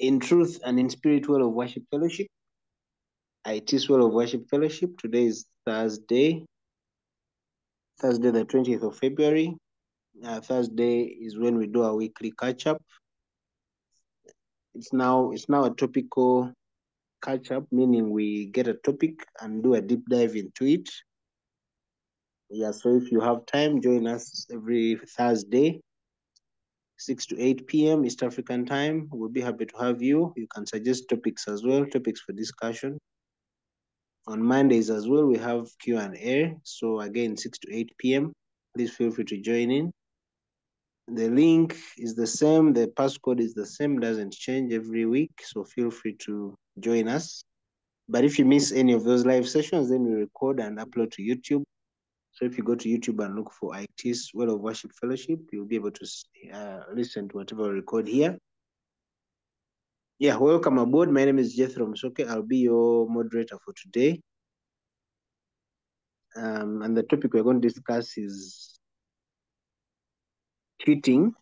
In Truth and in Spirit World of Worship Fellowship, iTiS World of Worship Fellowship. Today is Thursday, the 20th of February. Thursday is when we do our weekly catch up. It's now a topical catch up, meaning we get a topic and do a deep dive into it. Yeah, so if you have time, join us every Thursday, 6 to 8 p.m. East African time. We'll be happy to have you. You can suggest topics as well, topics for discussion. On Mondays as well, we have Q&A. So again, 6 to 8 p.m. Please feel free to join in. The link is the same. The passcode is the same, doesn't change every week. So feel free to join us. But if you miss any of those live sessions, then we record and upload to YouTube. So if you go to YouTube and look for iTiS World of Worship Fellowship, you'll be able to listen to whatever we record here. Yeah, welcome aboard. My name is Jethro Msoke. I'll be your moderator for today. And the topic we're going to discuss is cheating,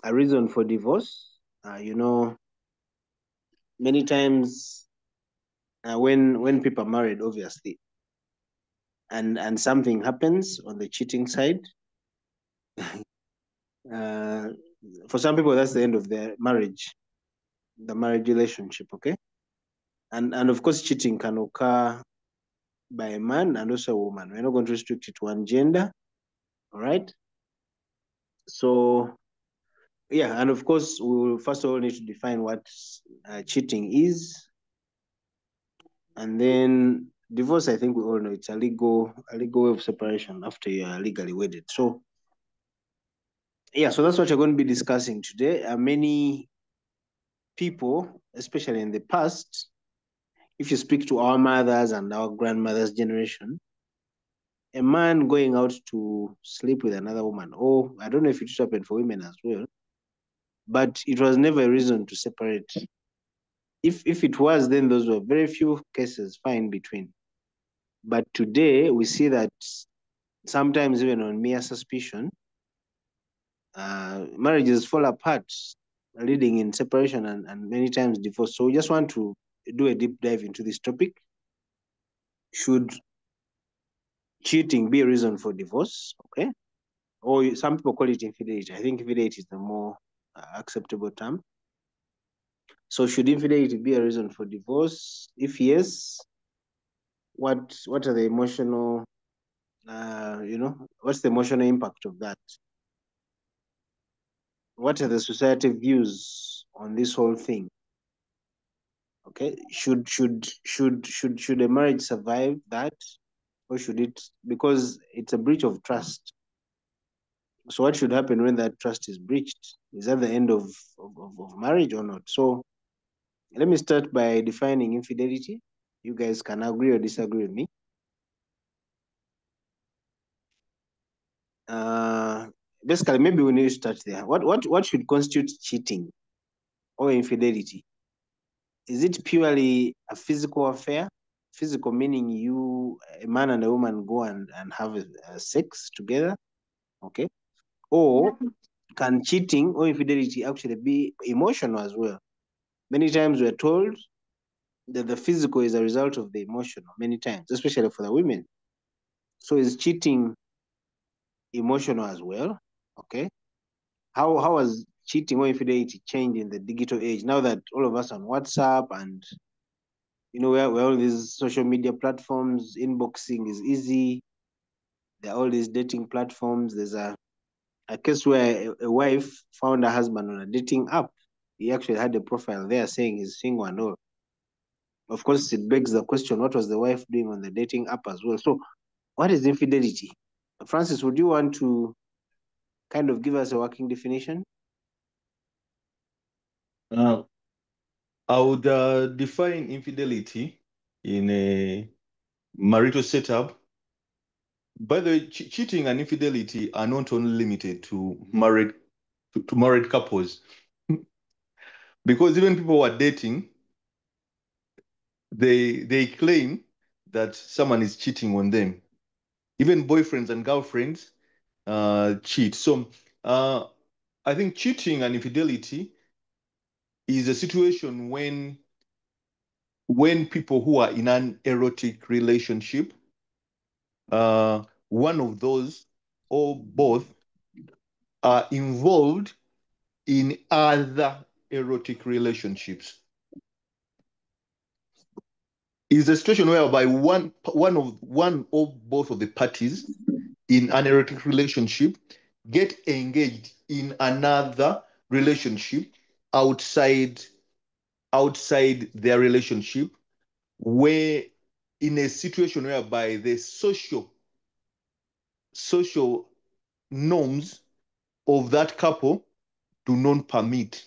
a reason for divorce. Many times when people are married, obviously, and something happens on the cheating side, for some people, that's the end of their marriage, the marriage relationship, okay? And of course, cheating can occur by a man and also a woman. We're not going to restrict it to one gender, all right? So, yeah, and of course, we will first of all need to define what cheating is. And then divorce, I think we all know it's a legal way of separation after you are legally wedded. So, yeah, so that's what you're going to be discussing today. Many people, especially in the past, if you speak to our mothers and our grandmothers' generation, a man going out to sleep with another woman, or I don't know if it happened for women as well, but it was never a reason to separate. If it was, then those were very few cases fine between. But today we see that sometimes even on mere suspicion, marriages fall apart, leading in separation and many times divorce. So we just want to do a deep dive into this topic. Should cheating be a reason for divorce? Okay. Or some people call it infidelity. I think infidelity is the more acceptable term. So should infidelity be a reason for divorce? If yes, what are the emotional, what's the emotional impact of that? What are the society views on this whole thing? Okay, should a marriage survive that, or should it? Because it's a breach of trust. So what should happen when that trust is breached? Is that the end of marriage or not? So let me start by defining infidelity. You guys can agree or disagree with me. Basically, maybe we need to start there. What should constitute cheating or infidelity? Is it purely a physical affair? Physical meaning a man and a woman go and have sex together, okay? Or can cheating or infidelity actually be emotional as well? Many times we're told that the physical is a result of the emotional, many times, especially for the women. So is cheating emotional as well? Okay. How has cheating or infidelity changed in the digital age now that all of us on WhatsApp and where all these social media platforms, inboxing is easy. There are all these dating platforms. There's a case where a wife found her husband on a dating app. He actually had a profile there saying he's single and all. Of course, it begs the question, what was the wife doing on the dating app as well? So what is infidelity? Francis, would you want to kind of give us a working definition? I would define infidelity in a marital setup. By the way, cheating and infidelity are not only limited to married couples, because even people who are dating, they claim that someone is cheating on them. Even boyfriends and girlfriends cheat. So I think cheating and infidelity is a situation when people who are in an erotic relationship, one of those or both are involved in other erotic relationships. Is a situation whereby one or both of the parties in an erotic relationship get engaged in another relationship outside their relationship, where in a situation whereby the social norms of that couple do not permit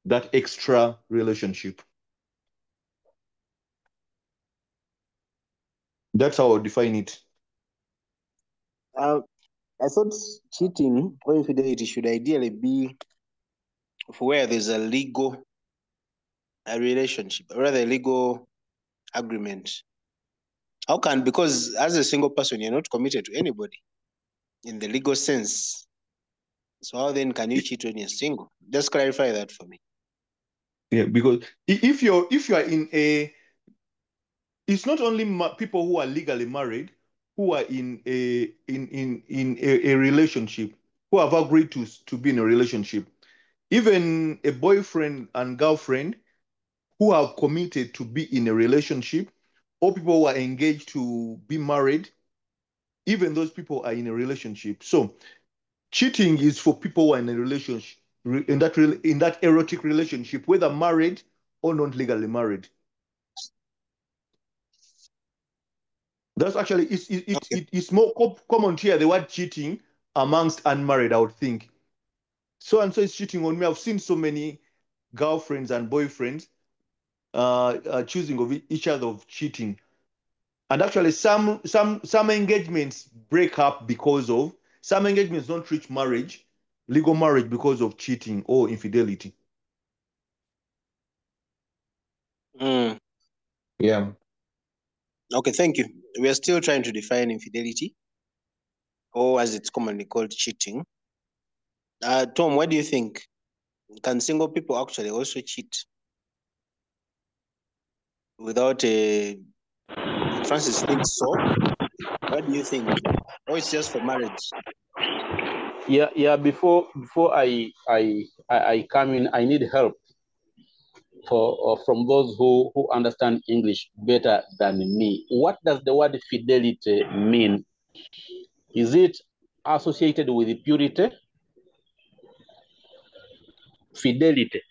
that extra relationship. That's how I would define it. I thought cheating or infidelity should ideally be for where there's a legal relationship, or rather a legal agreement. How can, because as a single person, you're not committed to anybody in the legal sense. So how then can you cheat when you're single? Just clarify that for me. Yeah, because if you are in a, it's not only people who are legally married who are in a relationship, who have agreed to be in a relationship. Even a boyfriend and girlfriend who are committed to be in a relationship, or people who are engaged to be married, even those people are in a relationship. So cheating is for people who are in a relationship, in that erotic relationship, whether married or not legally married. That's actually it's more common to hear the word cheating amongst unmarried, I would think. So and so is cheating on me. I've seen so many girlfriends and boyfriends choosing of each other of cheating. And actually, some engagements break up because of, some engagements don't reach marriage, legal marriage, because of cheating or infidelity. Mm. Yeah. Okay, thank you. We are still trying to define infidelity, or as it's commonly called, cheating. Tom, what do you think? Can single people actually also cheat without a? Francis thinks so. What do you think? Or it's just for marriage? Yeah. Before I come in, I need help from those who understand English better than me. What does the word fidelity mean? Is it associated with purity? Fidelity.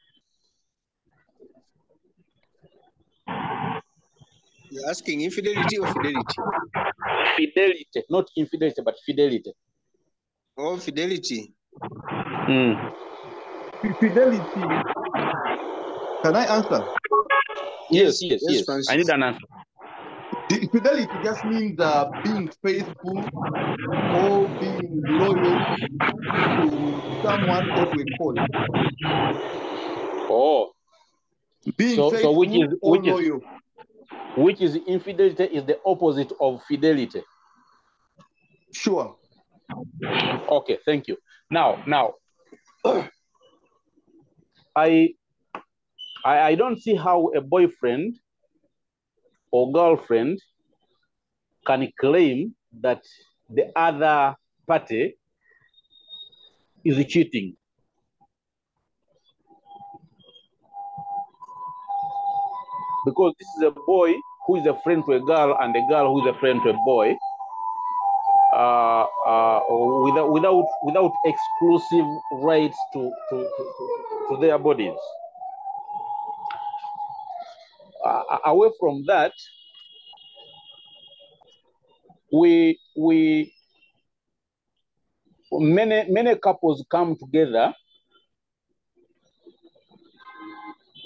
You're asking infidelity or fidelity? Fidelity, not infidelity, but fidelity. Oh, fidelity. Fidelity. Can I answer? Yes, I need Francis. an answer. Fidelity just means being faithful or being loyal to someone or to a cause. Oh, Being so faithful or loyal. which is infidelity is the opposite of fidelity. Sure. Okay, thank you. Now, I don't see how a boyfriend or girlfriend can claim that the other party is cheating. Because this is a boy who is a friend to a girl and a girl who is a friend to a boy, without exclusive rights to their bodies. Away from that, we many couples come together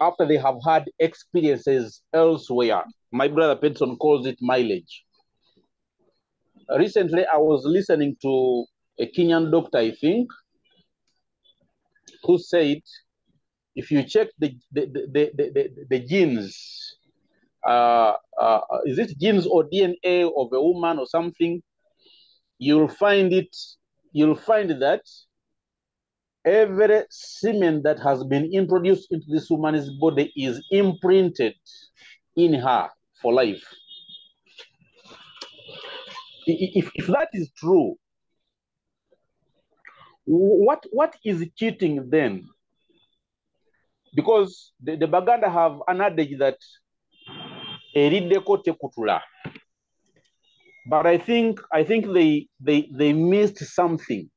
after they have had experiences elsewhere. My brother Peterson calls it mileage. Recently, I was listening to a Kenyan doctor, I think, who said if you check the genes, is it genes or DNA of a woman or something, you'll find that every semen that has been introduced into this woman's body is imprinted in her for life. If that is true, what is cheating then? Because the Baganda have an adage that erideko tekutula. But I think they missed something.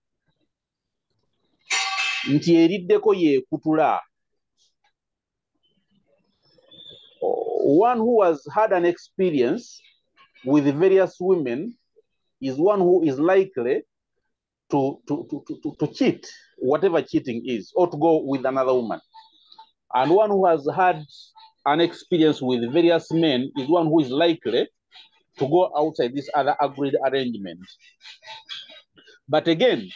Nti erideko ye kutula. One who has had an experience with various women is one who is likely to cheat, whatever cheating is, or to go with another woman. And one who has had an experience with various men is one who is likely to go outside this other agreed arrangement. But again,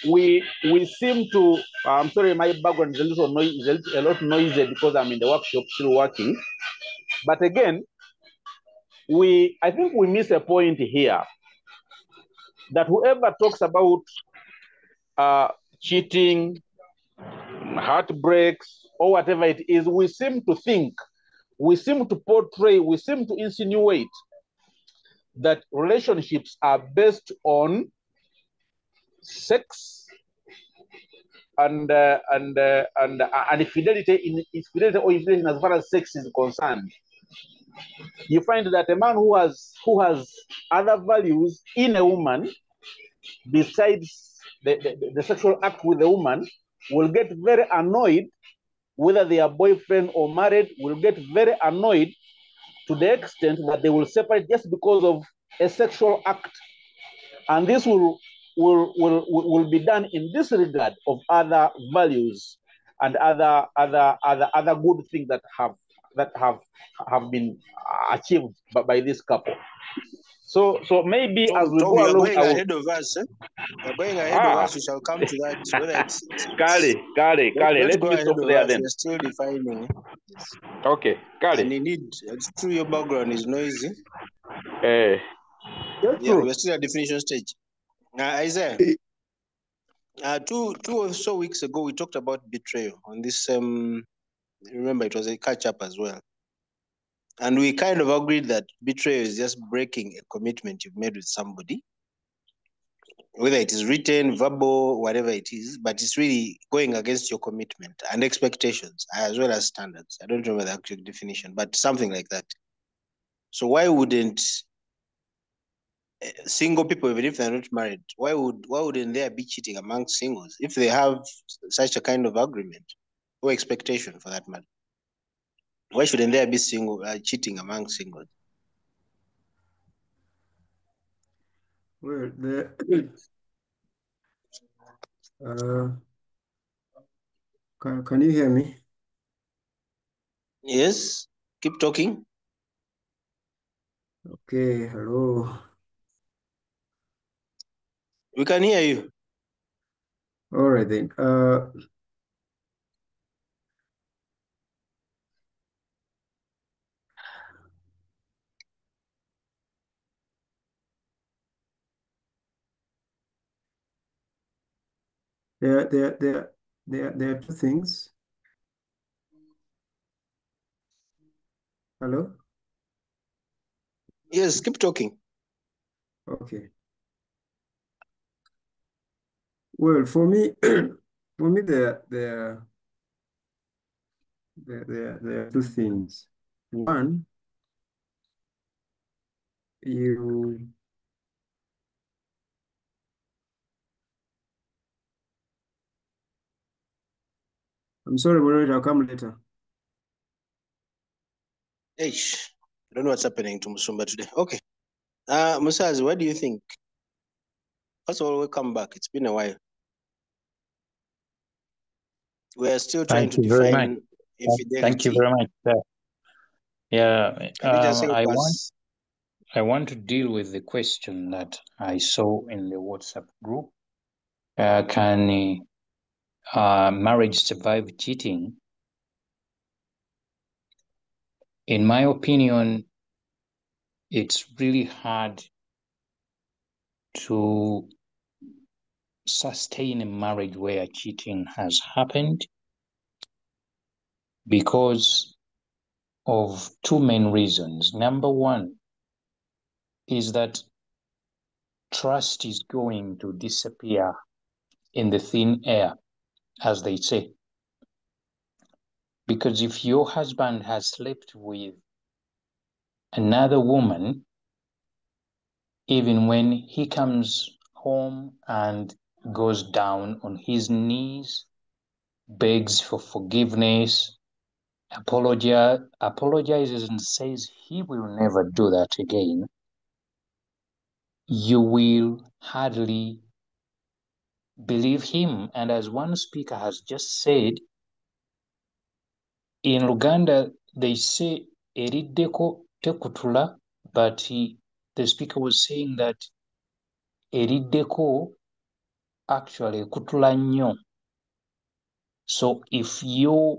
we seem to, I'm sorry, my background is a little noisy, is a lot noisy because I'm in the workshop still working. But again, I think we miss a point here that whoever talks about cheating, heartbreaks, or whatever it is, we seem to think, we seem to portray, we seem to insinuate that relationships are based on sex and infidelity or infidelity as far as sex is concerned. You find that a man who has other values in a woman besides the sexual act with the woman will get very annoyed, whether they are boyfriend or married, will get very annoyed to the extent that they will separate just because of a sexual act. And this will be done in disregard of other values and other good things that have been achieved by this couple. So maybe Tom, as we Tom, go you are along, going ahead of us. Eh? You're going ahead of us. We shall come to that. Whether Kale, let's let go me ahead stop of there us. then. We're still defining. Yes. Okay, And Kale. indeed, it's true your background is noisy. That's Yeah, true. we're still at definition stage. Isaiah, two or so weeks ago, we talked about betrayal on this. Remember, it was a catch up as well. And we kind of agreed that betrayal is just breaking a commitment you've made with somebody, whether it is written, verbal, whatever it is, but it's really going against your commitment and expectations as well as standards. I don't remember the actual definition, but something like that. So why wouldn't single people, even if they're not married, why wouldn't there be cheating among singles if they have such a kind of agreement or expectation for that matter? Why shouldn't there be cheating among singles? Well, can you hear me? Yes, keep talking. Okay, hello. We can hear you. All right then. There are two things. Hello? Yes, keep talking. Okay. Well, for me, there are two things. One, I'm sorry, moderator, I'll come later. Eish, I don't know what's happening to Musumba today. Okay. Musazi, what do you think? First of all, welcome back. It's been a while. We are still trying to define infidelity. Thank you very much. Yeah, Can you just help I us? want to deal with the question that I saw in the WhatsApp group. Can marriage survive cheating? In my opinion, it's really hard to sustain a marriage where cheating has happened because of two main reasons. Number one is that trust is going to disappear in the thin air, as they say. Because if your husband has slept with another woman, even when he comes home and goes down on his knees, begs for forgiveness, apologizes and says he will never do that again, you will hardly believe him. And as one speaker has just said, in Uganda, they say eriddeko tekutula, but the speaker was saying that eriddeko actually kutula nnyo. So if your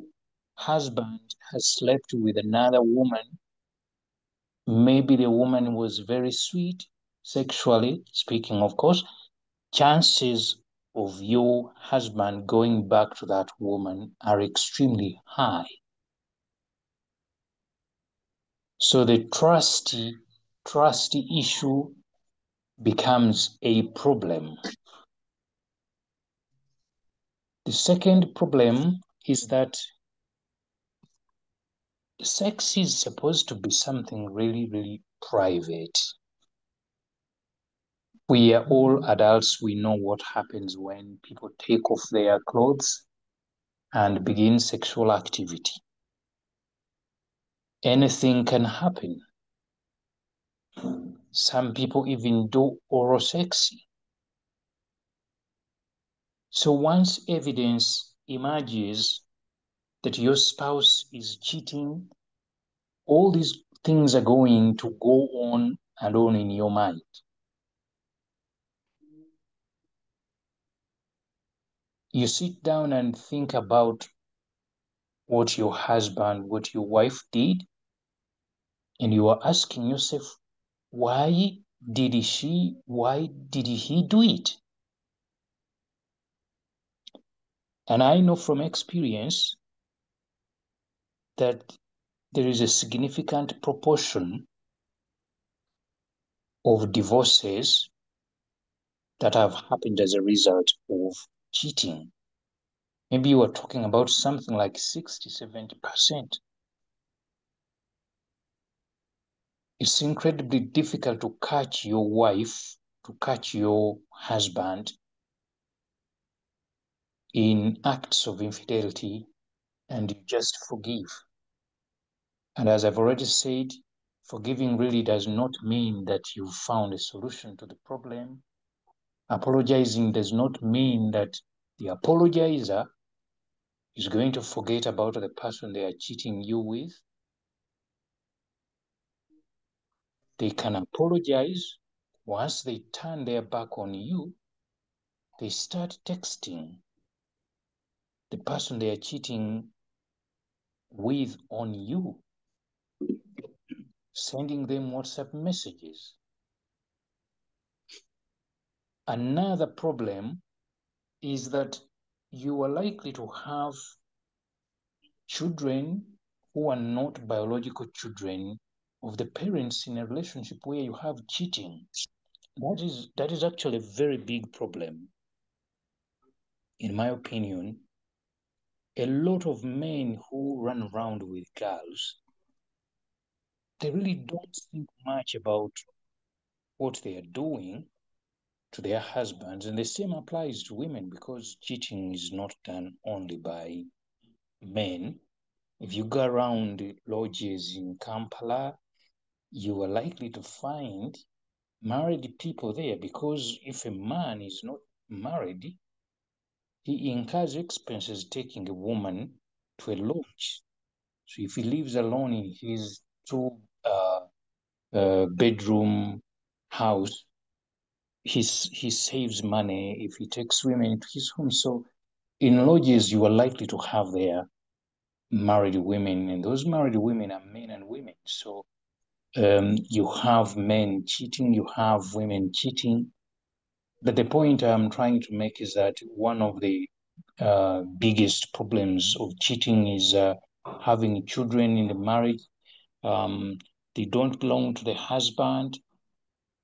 husband has slept with another woman, maybe the woman was very sweet, sexually speaking, of course, chances of your husband going back to that woman are extremely high. So the trust issue becomes a problem. The second problem is that sex is supposed to be something really, really private. We are all adults. We know what happens when people take off their clothes and begin sexual activity. Anything can happen. Some people even do oral sex. So once evidence emerges that your spouse is cheating, all these things are going to go on and on in your mind. You sit down and think about what your husband, what your wife did, and you are asking yourself, why did he do it? And I know from experience that there is a significant proportion of divorces that have happened as a result of cheating. Maybe you are talking about something like 60–70%. It's incredibly difficult to catch your wife, to catch your husband in acts of infidelity, and you just forgive. And as I've already said, forgiving really does not mean that you've found a solution to the problem. Apologizing does not mean that the apologizer is going to forget about the person they are cheating you with. They can apologize. Once they turn their back on you, they start texting the person they are cheating with on you, sending them WhatsApp messages. Another problem is that you are likely to have children who are not biological children of the parents in a relationship where you have cheating. That is actually a very big problem. In my opinion, a lot of men who run around with girls, they really don't think much about what they are doing to their husbands. And the same applies to women, because cheating is not done only by men. If you go around lodges in Kampala, you are likely to find married people there, because if a man is not married, he incurs expenses taking a woman to a lodge. So if he lives alone in his two-bedroom house, he saves money if he takes women to his home. So in lodges, you are likely to have there married women, and those married women are men and women. So you have men cheating, you have women cheating. But the point I'm trying to make is that one of the biggest problems of cheating is having children in the marriage. They don't belong to the husband,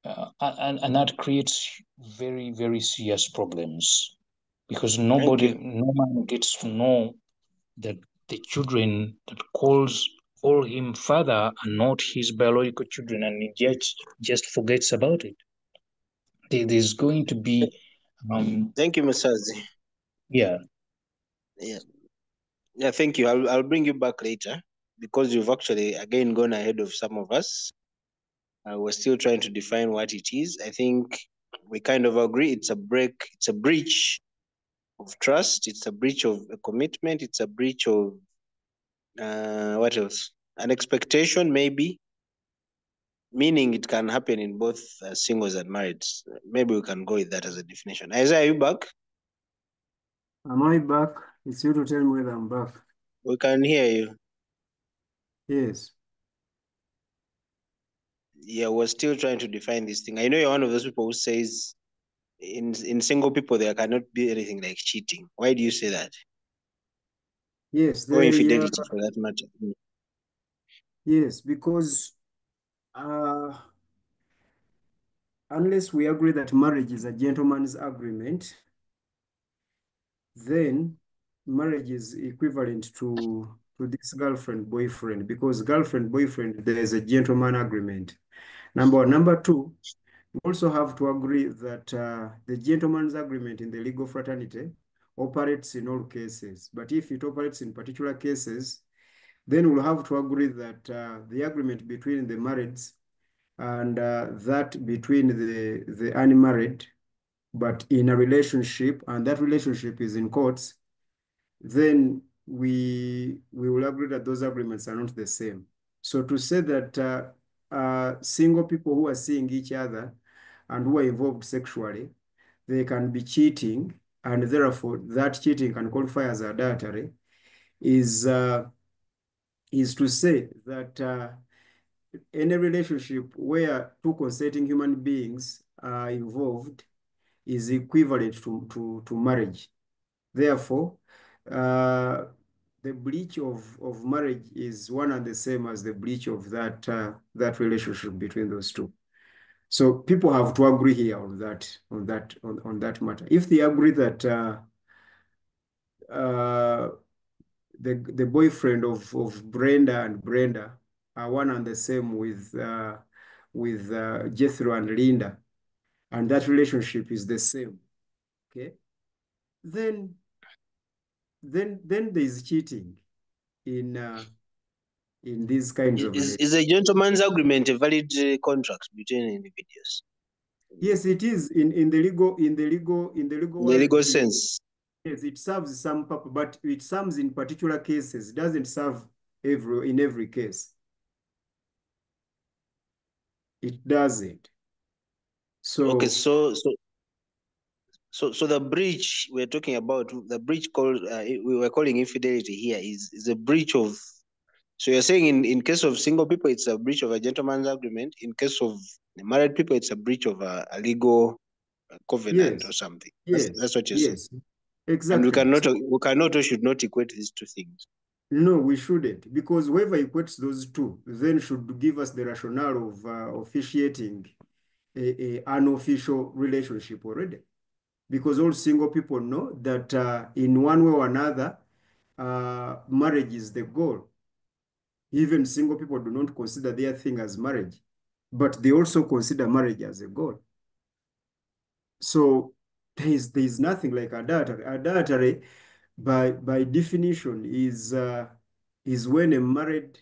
and that creates very, very serious problems because no man gets to know that the children that call him father are not his biological children, and he just forgets about it. There's going to be Thank you, Masazi. yeah. Yeah, thank you. I'll bring you back later because you've actually again gone ahead of some of us. We're still trying to define what it is. I think we kind of agree it's a breach of trust, it's a breach of a commitment, it's a breach of what else? An expectation, maybe. Meaning it can happen in both singles and marrieds. Maybe we can go with that as a definition. Isaiah, are you back? Am I back? It's you to tell me whether I'm back. We can hear you. Yes. Yeah, we're still trying to define this thing. I know you're one of those people who says in single people there cannot be anything like cheating. Why do you say that? Yes, Or infidelity for that matter. yes, because unless we agree that marriage is a gentleman's agreement, then marriage is equivalent to this girlfriend-boyfriend, because girlfriend-boyfriend, there is a gentleman agreement. Number one. Number two, we also have to agree that the gentleman's agreement in the legal fraternity operates in all cases. But if it operates in particular cases, then we'll have to agree that the agreement between the marrieds and that between the unmarried, but in a relationship, and that relationship is in courts, then we will agree that those agreements are not the same. So to say that single people who are seeing each other and who are involved sexually, they can be cheating, and therefore that cheating can qualify as adultery, is to say that any relationship where two consenting human beings are involved is equivalent to marriage. Therefore, the breach of marriage is one and the same as the breach of that relationship between those two. So people have to agree here on that matter. If they agree that the boyfriend of Brenda and Brenda are one and the same with Jethro and Linda, and that relationship is the same, okay? Then there is cheating in these kinds of relationships. Is a gentleman's agreement a valid contract between individuals? Yes, it is in the legal legal sense. Yes, it serves some purpose, but it serves in particular cases. It doesn't serve in every case. It doesn't. So okay, so the breach we're talking about, the breach called we were calling infidelity here, is a breach of. So you're saying in case of single people, it's a breach of a gentleman's agreement. In case of married people, it's a breach of a legal covenant or something. That's what you're saying. Yes, exactly. And we cannot or should not equate these two things. No, we shouldn't, because whoever equates those two then should give us the rationale of officiating a unofficial relationship already. Because all single people know that in one way or another, marriage is the goal. Even single people do not consider their thing as marriage, but they also consider marriage as a goal. So there is nothing like adultery. Adultery, by definition, is when a married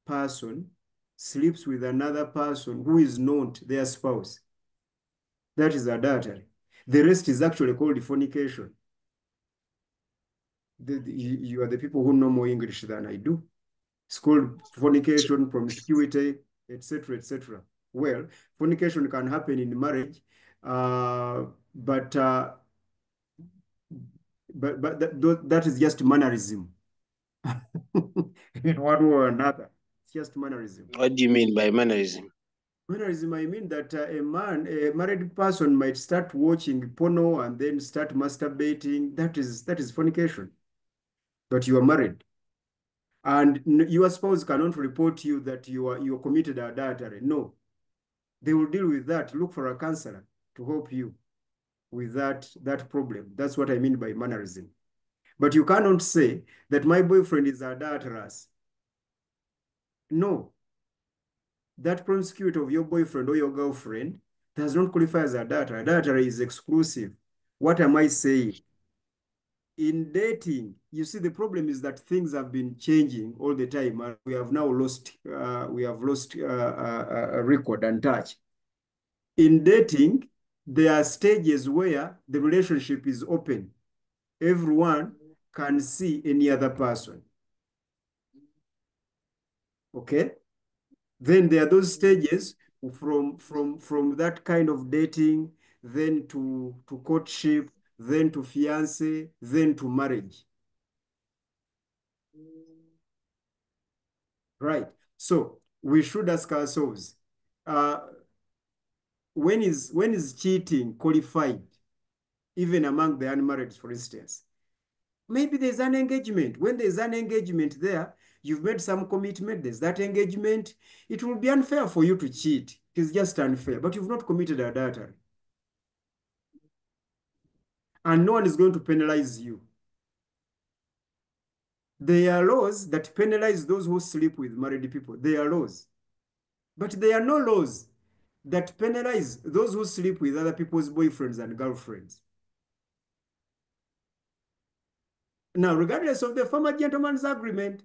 person sleeps with another person who is not their spouse. That is adultery. The rest is actually called fornication. You are the people who know more English than I do. It's called fornication, promiscuity, etc., etc. Well, fornication can happen in marriage, but that is just mannerism. In one way or another, it's just mannerism. What do you mean by mannerism? Mannerism, I mean that a married person might start watching porno and then start masturbating. That is fornication. But you are married, and your spouse cannot report you that you committed adultery. No, they will deal with that. Look for a counselor to help you with that problem. That's what I mean by mannerism. But you cannot say that my boyfriend is adulterous. No, that promiscuity of your boyfriend or your girlfriend does not qualify as adultery. Adultery is exclusive. What am I saying? In dating, you see, the problem is that things have been changing all the time. We have now lost a record and touch. In dating, there are stages where the relationship is open. Everyone can see any other person. Okay? Then there are those stages from that kind of dating, then to courtship, then to fiancé, then to marriage. Right. So we should ask ourselves, uh, when is cheating qualified, even among the unmarried, for instance? Maybe there's an engagement. When there's an engagement there, you've made some commitment, there's that engagement. It will be unfair for you to cheat. It is just unfair, but you've not committed adultery. And no one is going to penalize you. There are laws that penalize those who sleep with married people. There are laws. But there are no laws that penalize those who sleep with other people's boyfriends and girlfriends. Now, regardless of the former gentleman's agreement,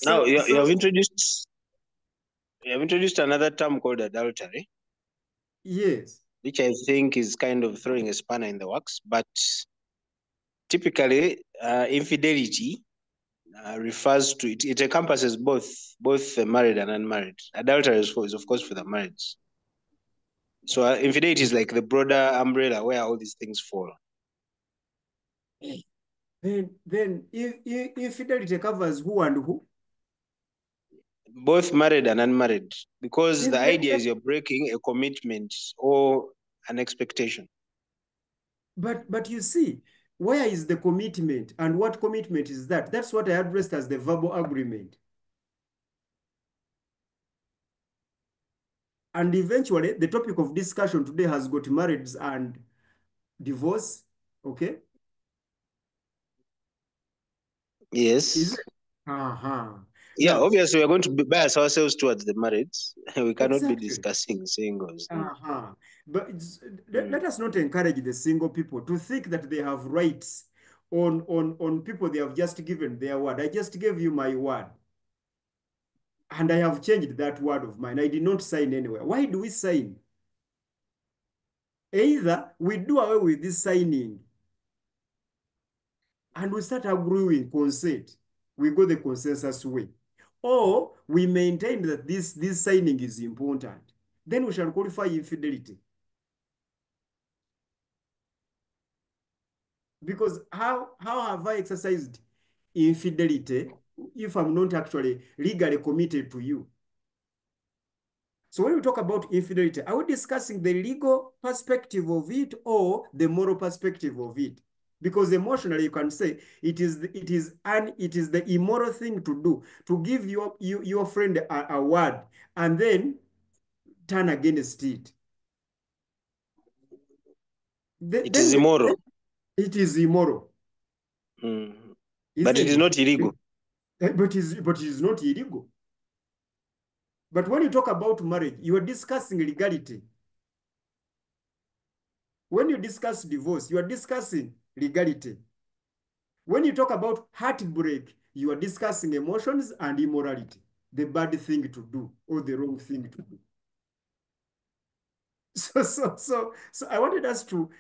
Now so, you have introduced another term called adultery, yes. which I think is kind of throwing a spanner in the works. But typically, infidelity refers to it. It encompasses both the married and unmarried. Adultery is of course for the married. So infidelity is like the broader umbrella where all these things fall. Then if infidelity covers who and who? Both married and unmarried, because Then the idea is you're breaking a commitment or an expectation. But you see, where is the commitment and what commitment is that? That's what I addressed as the verbal agreement. And eventually, the topic of discussion today has got marriage and divorce, okay? Yes. Is it? Yeah, Now, obviously we're going to bias ourselves towards the marrieds. We cannot be exactly. discussing singles. But let us not encourage the single people to think that they have rights on people they have just given their word. I just gave you my word. And I have changed that word of mine. I did not sign anywhere. Why do we sign? Either we do away with this signing and we start agreeing consent. We go the consensus way. Or we maintain that this signing is important. Then we shall qualify infidelity. Because how have I exercised infidelity if I'm not actually legally committed to you? So when we talk about infidelity, are we discussing the legal perspective of it or the moral perspective of it? Because emotionally, you can say it is the immoral thing to do, to give your friend a word and then turn against it. It is immoral. It is immoral. But it is not illegal. But it is not illegal. But when you talk about marriage, you are discussing legality. When you discuss divorce, you are discussing legality. When you talk about heartbreak, you are discussing emotions and immorality, the bad thing to do or the wrong thing to do. So I wanted us to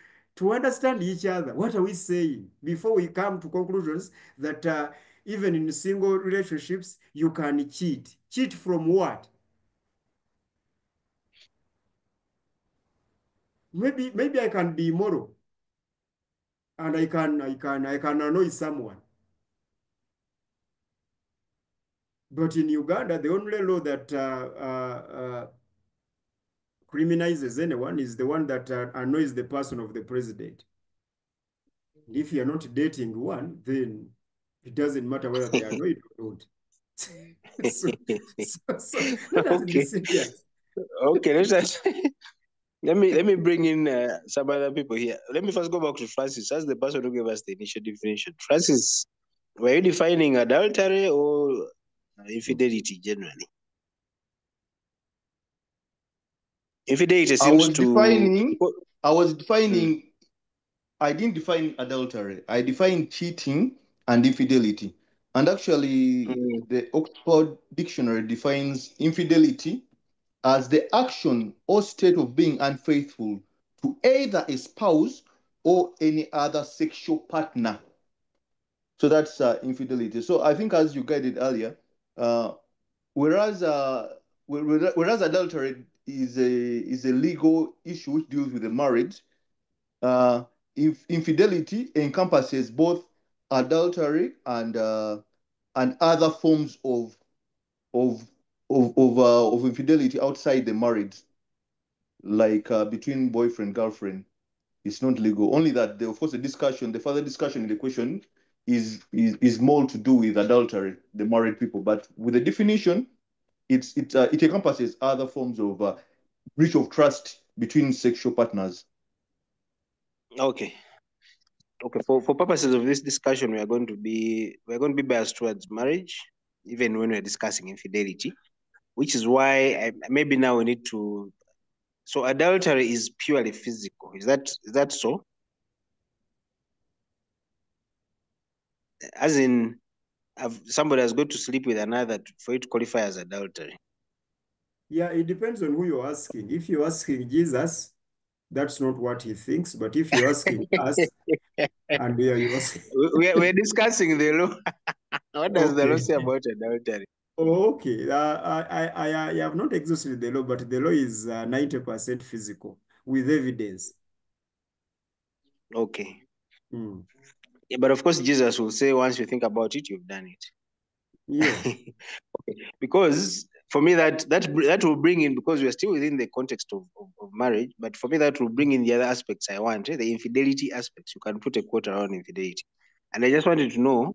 understand each other. What are we saying before we come to conclusions that even in single relationships, you can cheat. Cheat from what? Maybe I can be immoral and I can annoy someone. But in Uganda, the only law that criminalizes anyone is the one that annoys the person of the president. If you're not dating one, then it doesn't matter whether they are annoyed or not. so, let us be Okay. serious. Okay, let me bring in some other people here. Let me first go back to Francis as the person who gave us the initial definition. Francis, were you defining adultery or infidelity generally? Infidelity I seems was to. defining, I didn't define adultery. I defined cheating and infidelity. And actually, Mm, the Oxford Dictionary defines infidelity as the action or state of being unfaithful to either a spouse or any other sexual partner. So that's infidelity. So I think, as you guided earlier, uh, whereas whereas adultery is a legal issue which deals with the marriage, if infidelity encompasses both adultery and other forms of of infidelity outside the marriage, like between boyfriend girlfriend. It's not legal. Only that, of course, the further discussion in the question is more to do with adultery, the married people. But with the definition, it encompasses other forms of breach of trust between sexual partners. okay. Okay. For purposes of this discussion, we're going to be biased towards marriage, even when we're discussing infidelity, which is why maybe now we need to. So adultery is purely physical. Is that so? As in, somebody has got to sleep with another for it to qualify as adultery. Yeah, it depends on who you're asking. If you're asking Jesus, that's not what he thinks. But if you're asking us, and you're asking, We're discussing the law. What does the law okay. say about adultery? Okay, I have not exhausted the law, but the law is 90% physical with evidence. Okay. Mm. Yeah, but of course, Jesus will say, once you think about it, you've done Yes. it. Because for me, that will bring in, because we're still within the context of marriage, but for me, that will bring in the other aspects I want, the infidelity aspects. You can put a quote around infidelity. And I just wanted to know,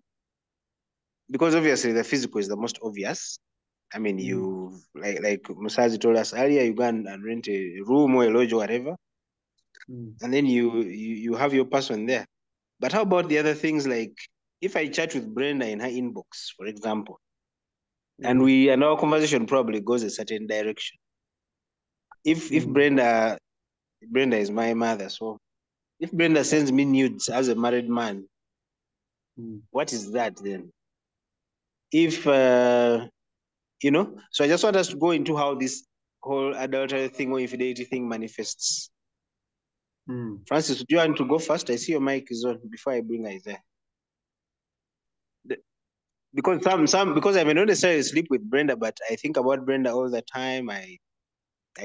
because obviously the physical is the most obvious. I mean, you like Musazi told us earlier, you go and rent a room or a lodge or whatever, and then you have your person there. But how about the other things, like if I chat with Brenda in her inbox, for example, and our conversation probably goes a certain direction. If Brenda is my mother, so if Brenda sends me nudes as a married man, what is that then? If so I just want us to go into how this whole adultery thing or infidelity thing manifests. Francis, do you want to go first? I see your mic is on before I bring Isaiah. Because because I may not necessarily sleep with Brenda, but I think about Brenda all the time. I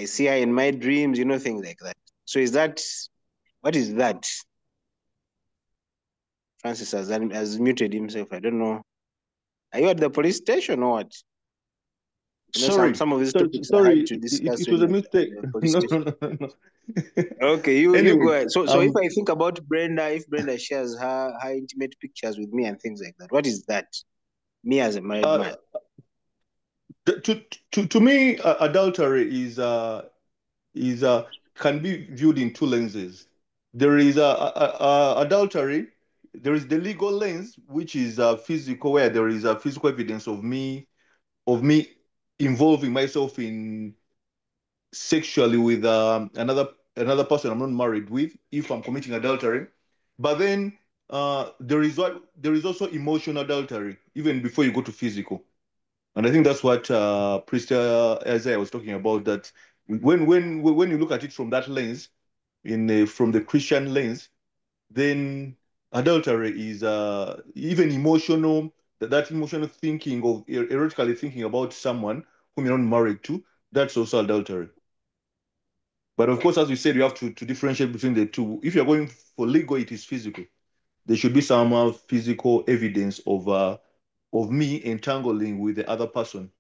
see her in my dreams, things like that. So what is that? Francis has muted himself. I don't know. Are you at the police station or what? Sorry, Some of these topics are hard sorry, to discuss it when was a you're mistake. at the police No, station. no, no, no. Okay, you go Anyway, ahead. So if I think about Brenda, if Brenda shares her intimate pictures with me and things like that, what is that? Me as a married man. To me, adultery is can be viewed in two lenses. There is adultery. There is the legal lens, which is physical, where there is a physical evidence of me involving myself in sexually with another person I'm not married with, if I'm committing adultery. But then there is also emotional adultery, even before you go to physical. And I think that's what Priest Isaiah was talking about. That when you look at it from that lens, from the Christian lens, then adultery is even emotional. That emotional thinking of erotically thinking about someone whom you're not married to, that's also adultery. But of course, as we said, you have to differentiate between the two. If you're going for legal, it is physical. There should be some physical evidence of of me entangling with the other person.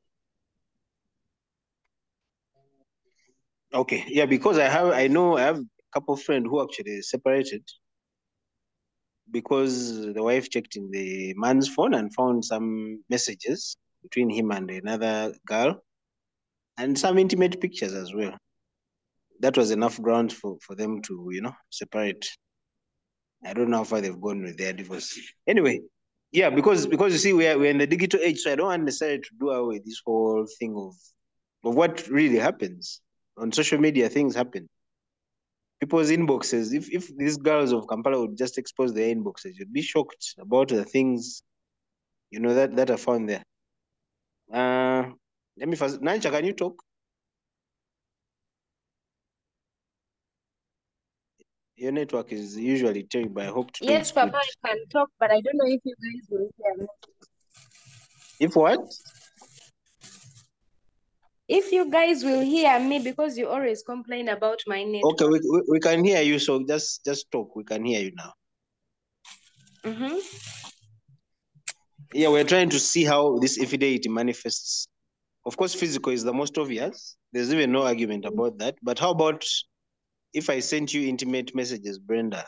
Okay, yeah, because I know I have a couple of friends who actually separated because the wife checked in the man's phone and found some messages between him and another girl and some intimate pictures as well. That was enough ground for them to, separate. I don't know how far they've gone with their divorce. Anyway, yeah, because you see, we're in the digital age, so I don't want necessarily to do away with this whole thing of what really happens on social media. Things happen. People's inboxes. If these girls of Kampala would just expose their inboxes, you'd be shocked about the things that are found there. Let me first. Nancha, can you talk? Your network is usually terrible. I hope today Yes, it's good. Papa, I can talk, but I don't know if you guys will hear me. If what? If you guys will hear me, because you always complain about my network. Okay, we can hear you. So just talk. We can hear you now. Mm-hmm. Yeah, we're trying to see how this infidelity manifests. Of course, physical is the most obvious. There's even no argument about that. But how about if I sent you intimate messages, Brenda,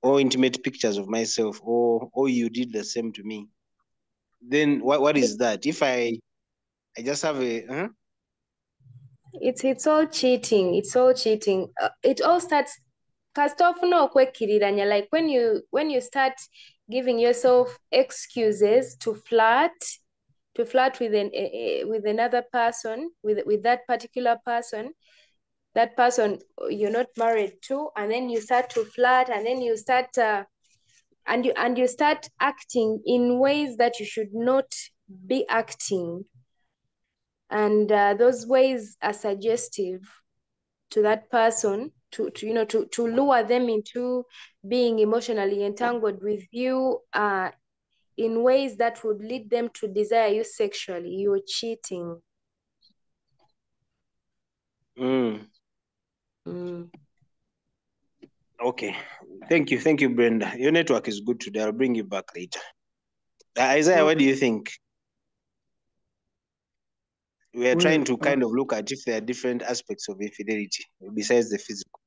or intimate pictures of myself, or you did the same to me? Then what is that? If I just have a It's all cheating. It's all cheating. It all starts. Like when you start giving yourself excuses to flirt with another person, with that particular person, that person you're not married to, and then you start to flirt, and then you start and you start acting in ways that you should not be acting, and those ways are suggestive to that person to lure them into being emotionally entangled with you in ways that would lead them to desire you sexually. You're cheating. Mm. Mm. Okay. Thank you, Brenda. Your network is good today. I'll bring you back later. Isaiah, what do you think? We are trying to kind of look at if there are different aspects of infidelity besides the physical,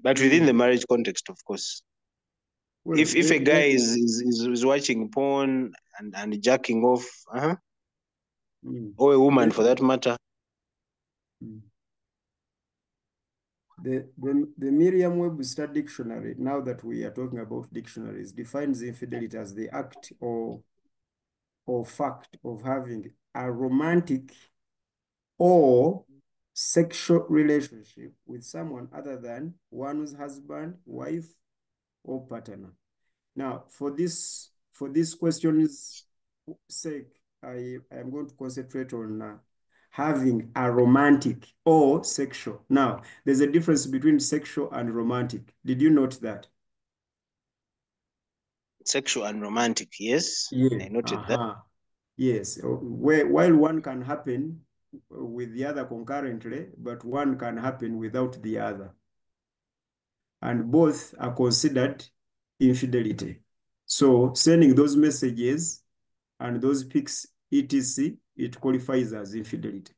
but within the marriage context, of course. Well, If a guy is watching porn and jacking off, or a woman for that matter. The Merriam-Webster dictionary, now that we are talking about dictionaries, defines infidelity as the act or fact of having a romantic or sexual relationship with someone other than one's husband, wife, or partner. Now, for this question's sake, I am going to concentrate on having a romantic or sexual. Now, there's a difference between sexual and romantic. Did you note that? Sexual and romantic, yes. Yeah. I noted that. Yes. While one can happen with the other concurrently, but one can happen without the other. And both are considered infidelity. So sending those messages and those pics, etc., it qualifies as infidelity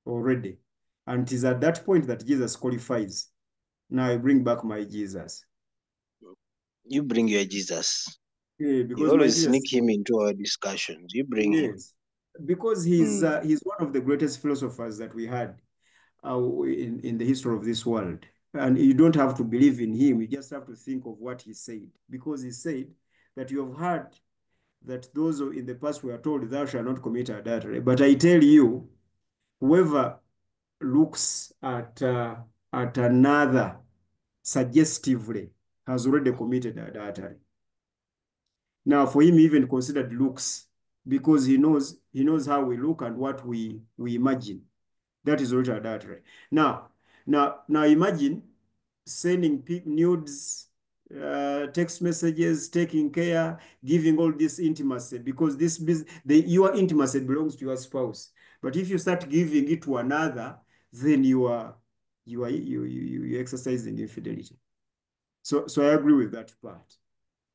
already. And it is at that point that Jesus qualifies. Now I bring back my Jesus. You bring your Jesus. Yeah, You because always sneak him into our discussions. You bring him. Because he's one of the greatest philosophers that we had in the history of this world. And you don't have to believe in him. You just have to think of what he said. Because he said that you have heard that those in the past were told, thou shalt not commit adultery. But I tell you, whoever looks at another suggestively has already committed adultery. Now, for him, he even considered looks, because he knows how we look and what we imagine. That is already adultery. Now imagine sending nudes, text messages, taking care, giving all this intimacy, because your intimacy belongs to your spouse. But if you start giving it to another, then you are exercising infidelity. So I agree with that part.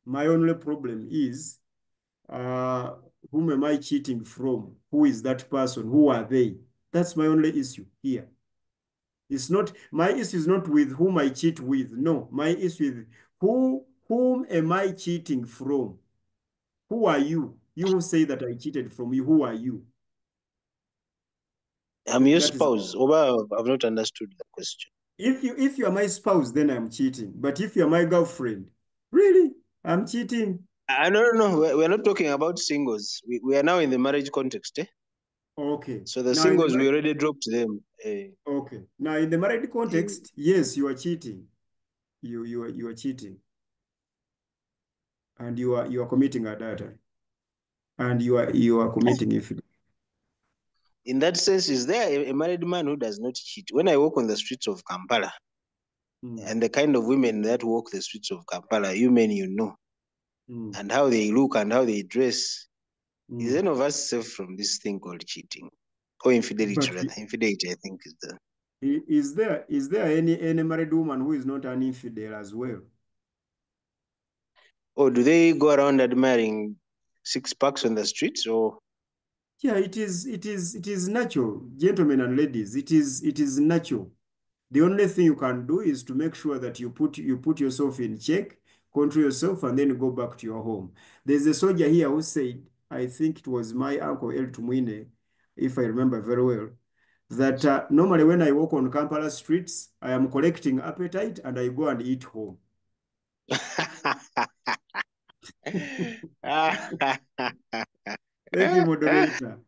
My only problem is whom am I cheating from? Who is that person? Who are they? That's my only issue here. It's not, my issue is not with whom I cheat with. No, my issue is whom am I cheating from? Who are you? You who say that I cheated from you, who are you? I'm your That is, spouse. Oba, I've not understood the question. if you are my spouse, then I'm cheating. But if you are my girlfriend, really, I'm cheating. No. We're not talking about singles. We are now in the marriage context. Okay. So the Now in the singles, we already dropped them. okay. Now in the married context, yes, you are cheating. You are cheating. And you are committing adultery. And you are committing infidelity. In that sense, is there a married man who does not cheat? When I walk on the streets of Kampala, and the kind of women that walk the streets of Kampala, you men, you know, and how they look and how they dress, is any of us safe from this thing called cheating? Or infidelity, rather. Infidelity, I think, is the... Is there any married woman who is not an infidel as well? Or do they go around admiring six packs on the streets? Or yeah, it is natural, gentlemen and ladies. It is natural. The only thing you can do is to make sure that you put yourself in check, control yourself, and then go back to your home. There's a soldier here who said, I think it was my uncle El Tumwine, if I remember very well, that normally when I walk on Kampala streets, I am collecting appetite and I go and eat home. Thank you, moderator.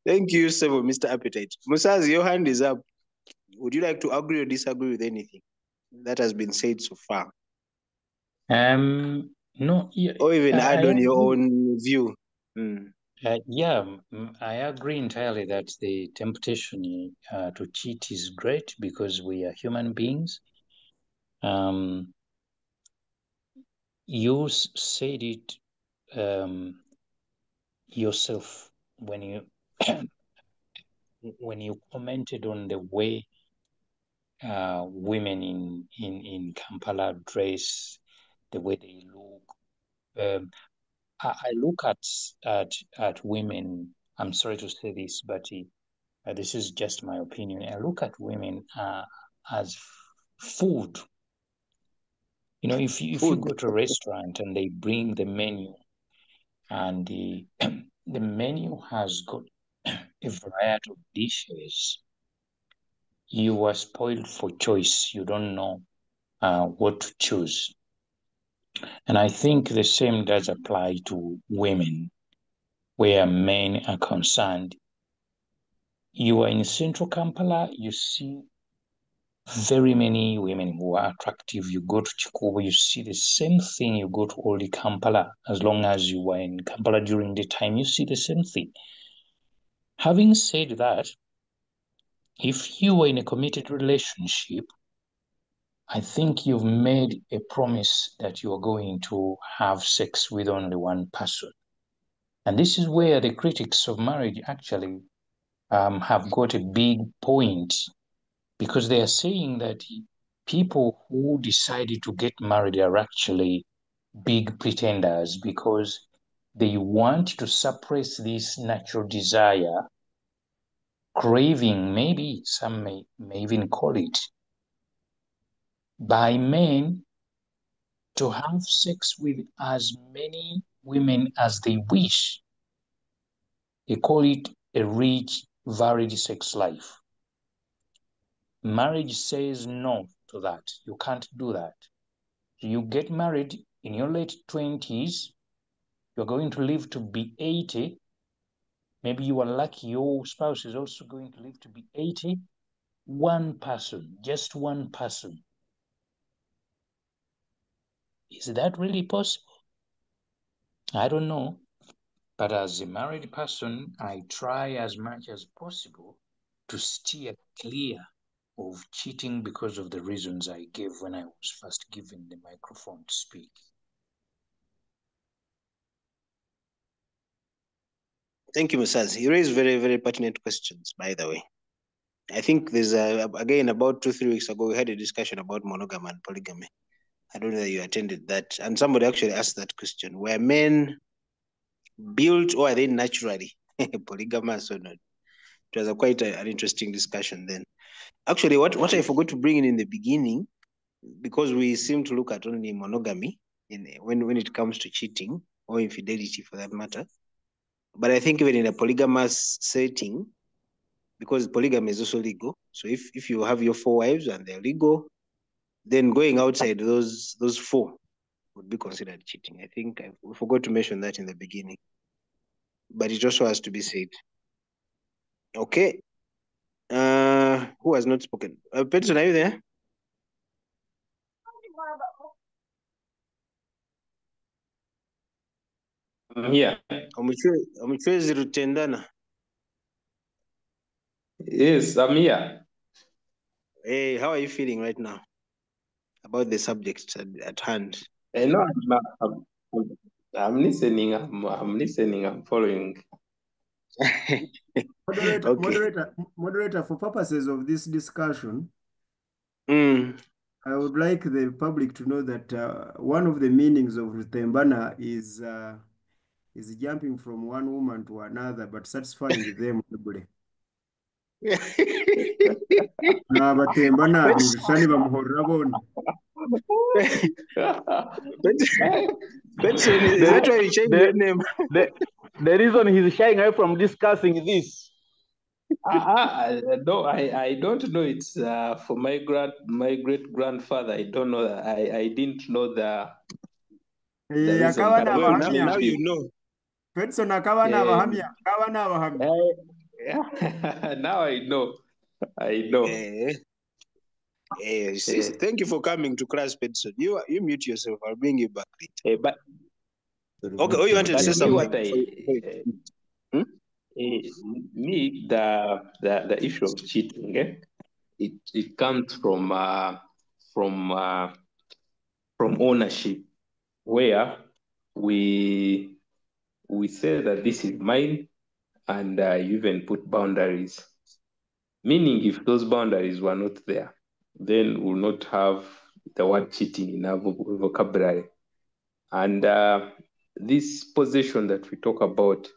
Thank you, Sebo, Mr. Appetite. Musazi, your hand is up. Would you like to agree or disagree with anything that has been said so far? No, yeah, or even add on your agree. own view? I agree entirely that the temptation to cheat is great because we are human beings. You said it yourself when you when you commented on the way women in Kampala dress, the way they look. I look at women. I'm sorry to say this, but this is just my opinion. I look at women as food. You know, if you go to a restaurant and they bring the menu, and the the menu has got a variety of dishes, you are spoiled for choice. You don't know what to choose. And I think the same does apply to women, where men are concerned. You are in central Kampala, you see very many women who are attractive. You go to Chikubu, you see the same thing. You go to Old Kampala, as long as you were in Kampala during the time, you see the same thing. Having said that, if you were in a committed relationship, I think you've made a promise that you are going to have sex with only one person. And this is where the critics of marriage actually have got a big point, because they are saying that people who decided to get married are actually big pretenders, because they want to suppress this natural desire, craving, maybe some may even call it, by men to have sex with as many women as they wish. They call it a rich, varied sex life. Marriage says no to that. You can't do that. You get married in your late 20s, you're going to live to be 80. Maybe you are lucky your spouse is also going to live to be 80. One person, just one person. Is that really possible? I don't know. But as a married person, I try as much as possible to steer clear of cheating because of the reasons I gave when I was first given the microphone to speak. Thank you, Musaz. You raised very, very pertinent questions, by the way. I think there's again, about 2-3 weeks ago, we had a discussion about monogamy and polygamy. I don't know that you attended that. And somebody actually asked that question, where men built or are they naturally polygamous or not? It was quite an interesting discussion then. Actually, what I forgot to bring in the beginning, because we seem to look at only monogamy when it comes to cheating or infidelity for that matter. But I think even in a polygamous setting, because polygamy is also legal, so if you have your 4 wives and they're legal, then going outside those 4 would be considered cheating. I think we forgot to mention that in the beginning, but it also has to be said. Okay. Who has not spoken? Peterson, are you there? I'm here. Omuchwezi Rutendana. Yes, I'm here. Hey, how are you feeling right now about the subject at hand? I know I'm listening. I'm listening. I'm following. Moderator, Okay. moderator, for purposes of this discussion, Mm. I would like the public to know that one of the meanings of Rutembana is jumping from one woman to another, but satisfying them everybody. Batembana birushani bamuhorera bone. Benson, is that why you changed your name? The reason he's shying away from discussing this. No, I don't know. It's for my great grandfather. I don't know. I didn't know the reason. Akawa But na Well, bahamya. now you know. Petson akawa na bahamya. Akawa na bahamya. Now I know. I know. Thank you for coming to class, Benson. You mute yourself. I'll bring you back later. But Okay. Oh, you wanted to say something? Me, the issue of cheating, it comes from ownership, where we say that this is mine, and you even put boundaries. Meaning, if those boundaries were not there, then we'll not have the word cheating in our vocabulary. And this possession that we talk about,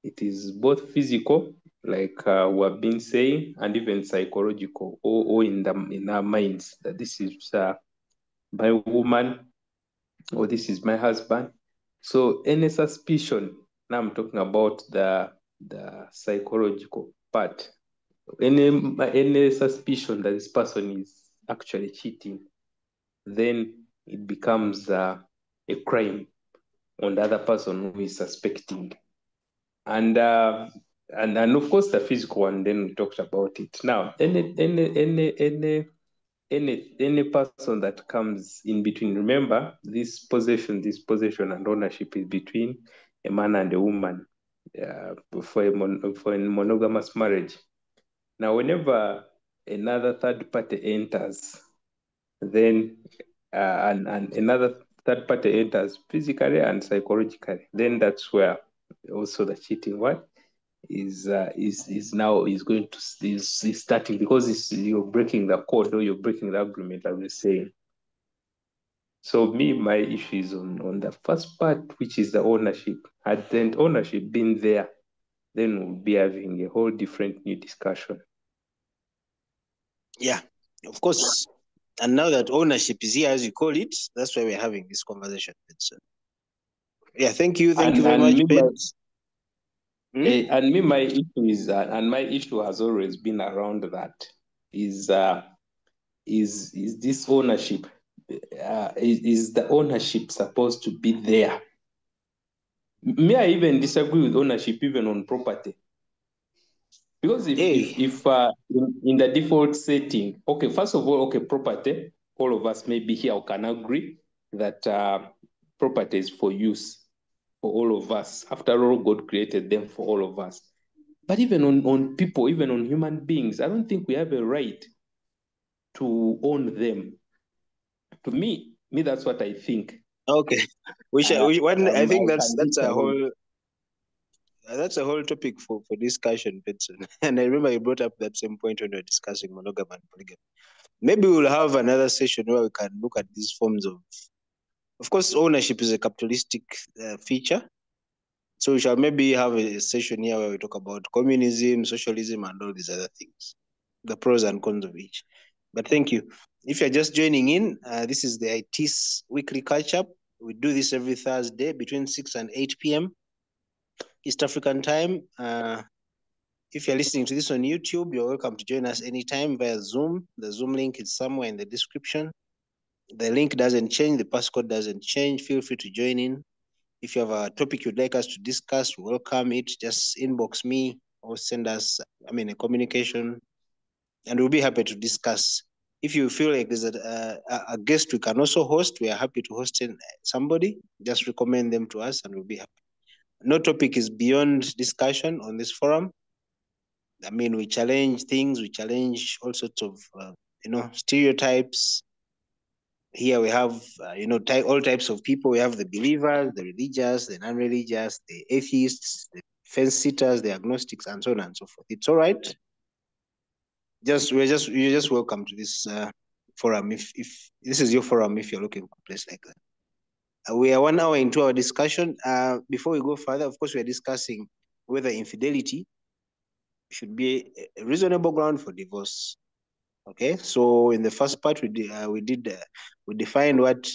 it is both physical, like we have been saying, and even psychological, or in our minds, that this is my woman, or this is my husband. So any suspicion, now I'm talking about the psychological part. Any suspicion that this person is actually cheating, then it becomes a crime on the other person who is suspecting. And of course the physical one, then we talked about it. Now, any person that comes in between, remember, this possession and ownership is between a man and a woman for a monogamous marriage. Now, whenever another third party enters, then and another third party enters physically and psychologically, then that's where also the cheating is starting, because you're breaking the code, or you're breaking the agreement, as we say. So my issue is on the first part, which is the ownership. Had then ownership been there, then we'll be having a whole different new discussion. Yeah, of course. And now that ownership is here, as you call it, that's why we're having this conversation. Yeah, thank you very much, Pets. And my issue is, and my issue has always been around that, is this ownership? Is the ownership supposed to be there? I even disagree with ownership even on property. Because if in the default setting, okay, first of all, okay, property, all of us maybe here can agree that property is for use for all of us. After all, God created them for all of us. But even on people, even on human beings, I don't think we have a right to own them. To me, that's what I think. Okay, I think that's a whole topic for discussion, Benson. And I remember you brought up that same point when we were discussing monogamy and polygamy. Maybe we'll have another session where we can look at these forms of course, ownership is a capitalistic feature. So we shall maybe have a session here where we talk about communism, socialism, and all these other things, the pros and cons of each. But thank you. If you're just joining in, this is the iTiS Weekly Katchup. We do this every Thursday between 6 and 8 p.m. East African time. If you're listening to this on YouTube, you're welcome to join us anytime via Zoom. The Zoom link is somewhere in the description. The link doesn't change, the passcode doesn't change. Feel free to join in. If you have a topic you'd like us to discuss, we welcome it. Just inbox me or send us, a communication, and we'll be happy to discuss. If you feel like there's a guest we can also host, we are happy to host somebody. Just recommend them to us and we'll be happy. No topic is beyond discussion on this forum. We challenge things, we challenge all sorts of, stereotypes. Here we have, all types of people. We have the believers, the religious, the non-religious, the atheists, the fence sitters, the agnostics, and so on and so forth. It's all right. You're just welcome to this forum. If this is your forum, if you're looking for a place like that. We are 1 hour into our discussion. Before we go further, of course, we are discussing whether infidelity should be a reasonable ground for divorce. Okay, so in the first part, we defined what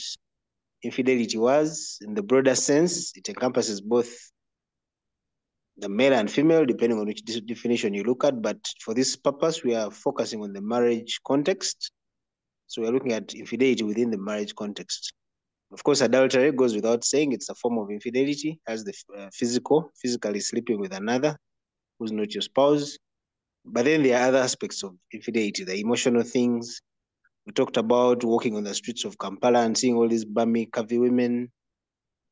infidelity was in the broader sense. It encompasses both the male and female, depending on which definition you look at. But for this purpose, we are focusing on the marriage context. So we're looking at infidelity within the marriage context. Of course, adultery goes without saying. It's a form of infidelity, as the physically sleeping with another who's not your spouse. But then there are other aspects of infidelity, the emotional things. We talked about walking on the streets of Kampala and seeing all these bummy, curvy women.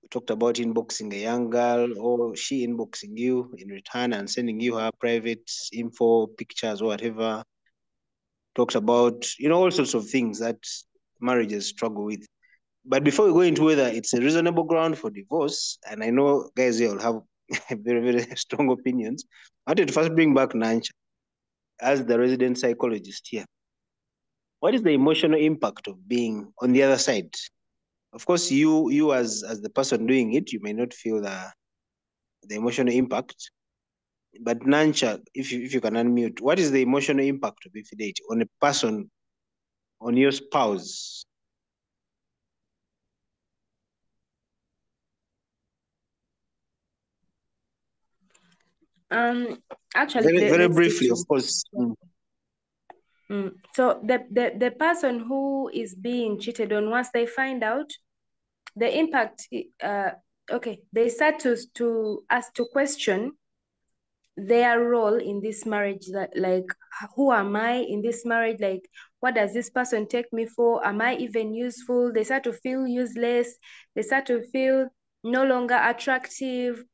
We talked about inboxing a young girl or she inboxing you in return and sending you her private info, pictures, or whatever. Talked about, all sorts of things that marriages struggle with. But before we go into whether it's a reasonable ground for divorce, and I know guys here will have very, very strong opinions, I wanted to first bring back Nancha as the resident psychologist here. What is the emotional impact of being on the other side? Of course, you as the person doing it, you may not feel the emotional impact. But Nancha, if you can unmute, what is the emotional impact of infidelity on a person, on your spouse? Actually, very let's briefly, stick of course. So the person who is being cheated on, once they find out, the impact, they start to ask to question their role in this marriage, like who am I in this marriage? Like, what does this person take me for? Am I even useful? They start to feel useless. They start to feel no longer attractive.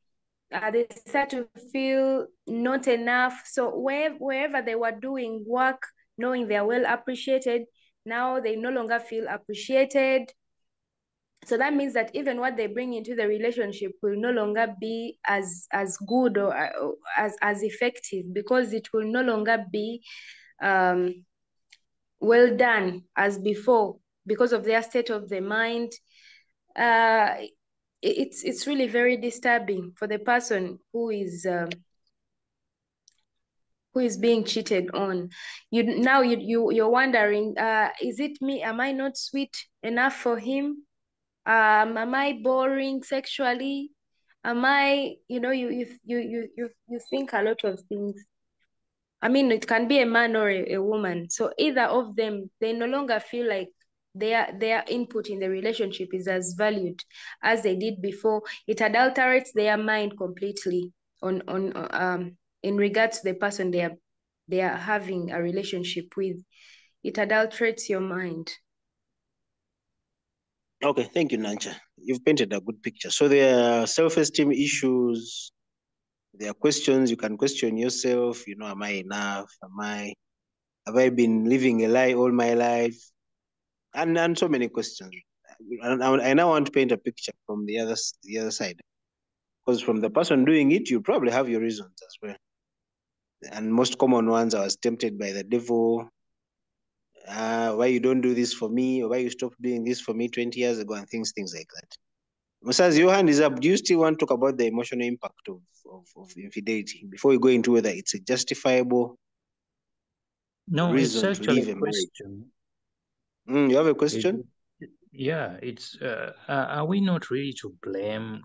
They start to feel not enough. So wherever they were doing work, knowing they are well appreciated, now they no longer feel appreciated. So that means that even what they bring into the relationship will no longer be as good or as effective, because it will no longer be well done as before, because of their state of the mind. It's really very disturbing for the person who is being cheated on. You're wondering, is it me? Am I not sweet enough for him? Am I boring sexually? Am I, you think a lot of things. It can be a man or a woman. So either of them, they no longer feel like their input in the relationship is as valued as they did before. It adulterates their mind completely on in regards to the person they are having a relationship with. It adulterates your mind. Okay, thank you, Nancha. You've painted a good picture. So there are self-esteem issues. There are questions you can question yourself. Am I enough? Have I been living a lie all my life? And so many questions. I now want to paint a picture from the other side, because from the person doing it, you probably have your reasons as well. And most common ones, I was tempted by the devil. Why you don't do this for me, or why you stopped doing this for me 20 years ago, and things like that. Musaz, your hand is up. Do you still want to talk about the emotional impact of infidelity before we go into whether it's a justifiable No, it's reason to actually leave a a marriage? question. You have a question? Yeah, it's are we not really to blame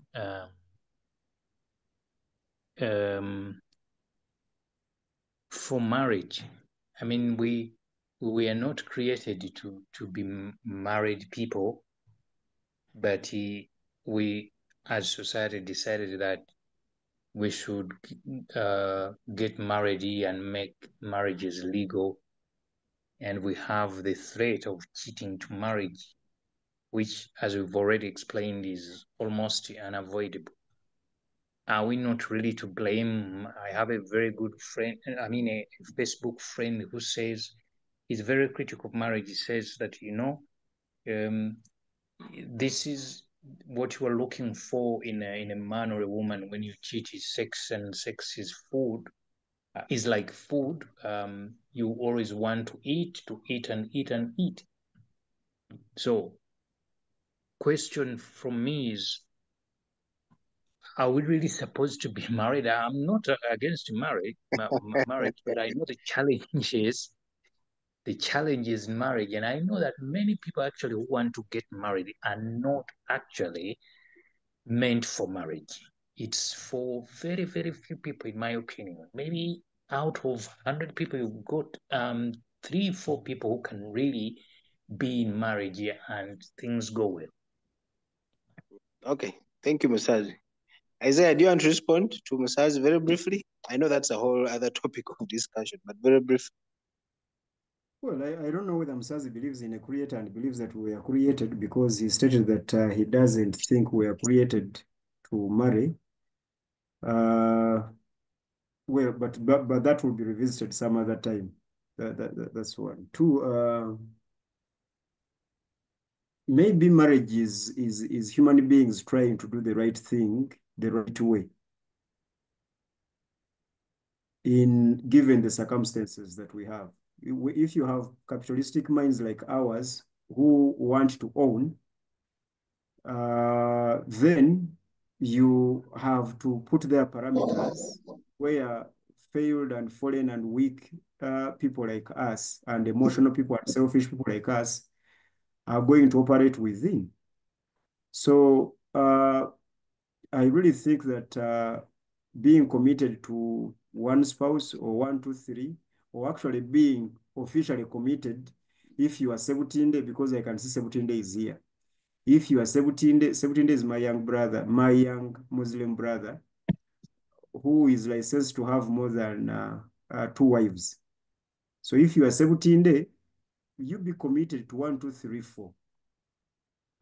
for marriage? I mean, we are not created to be married people, but we as society decided that we should get married and make marriages legal, and we have the threat of cheating to marriage, which, as we've already explained, is almost unavoidable. Are we not really to blame? I have a very good friend, I mean, a Facebook friend who says he's very critical of marriage. He says that, this is what you are looking for in a man or a woman when you cheat is sex, and sex is food, is like food. You always want to eat and eat and eat. So question from me is, are we really supposed to be married? I'm not against marriage, but I know the challenges in marriage, and I know that many people actually who want to get married are not actually meant for marriage. It's for very, very few people, in my opinion. Maybe out of 100 people, you've got 3-4 people who can really be in marriage and things go well. Okay, thank you, Musaz. Isaiah, do you want to respond to Musaz very briefly? I know that's a whole other topic of discussion, but very brief. Well, I don't know whether Msazi believes in a creator and believes that we are created, because he stated that he doesn't think we are created to marry. Well, but that will be revisited some other time. That's one. Two, maybe marriage is human beings trying to do the right thing the right way in given the circumstances that we have. If you have capitalistic minds like ours who want to own, then you have to put their parameters where failed and fallen and weak people like us and emotional people and selfish people like us are going to operate within. So I really think that being committed to one spouse or 1, 2, 3, or actually being officially committed, if you are 17 days, because I can see 17 days here. If you are 17 days is my young brother, my young Muslim brother, who is licensed to have more than 2 wives. So if you are 17 days, you be committed to 1, 2, 3, 4,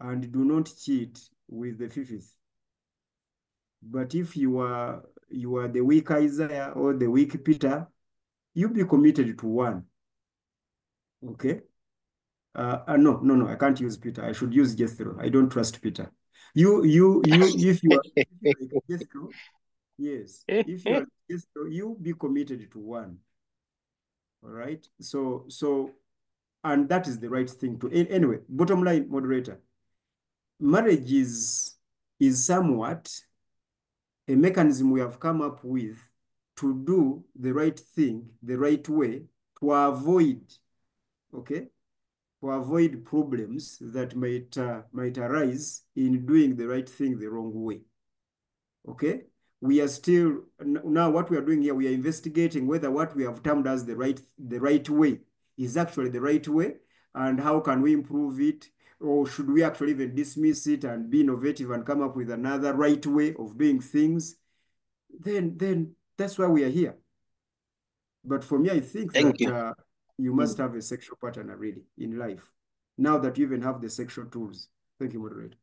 and do not cheat with the 5th. But if you are the weak Isaiah or the weak Peter, you be committed to 1. Okay? No, I can't use Peter. I should use Jethro. I don't trust Peter. If you are like Jethro, yes. If you are Jethro, you be committed to 1. All right? So and that is the right thing to. Anyway, bottom line, moderator. Marriage is somewhat a mechanism we have come up with to do the right thing the right way, to avoid, okay, to avoid problems that might arise in doing the right thing the wrong way. Okay, we are still now, what we are doing here, we are investigating whether what we have termed as the right way is actually the right way, and how can we improve it, or should we actually even dismiss it and be innovative and come up with another right way of doing things. Then that's why we are here. But for me, I think Thank that you must have a sexual partner really in life, now that you even have the sexual tools. Thank you, moderator.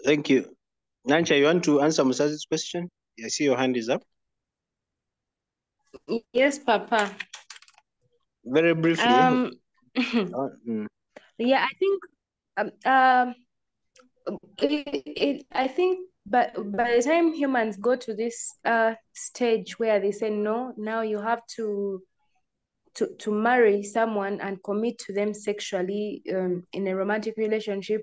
Thank you. Nancha, you want to answer Musazi's question? I see your hand is up. Yes, Papa. Very briefly. Yeah, I think I think but by the time humans go to this stage where they say no, now you have to marry someone and commit to them sexually in a romantic relationship,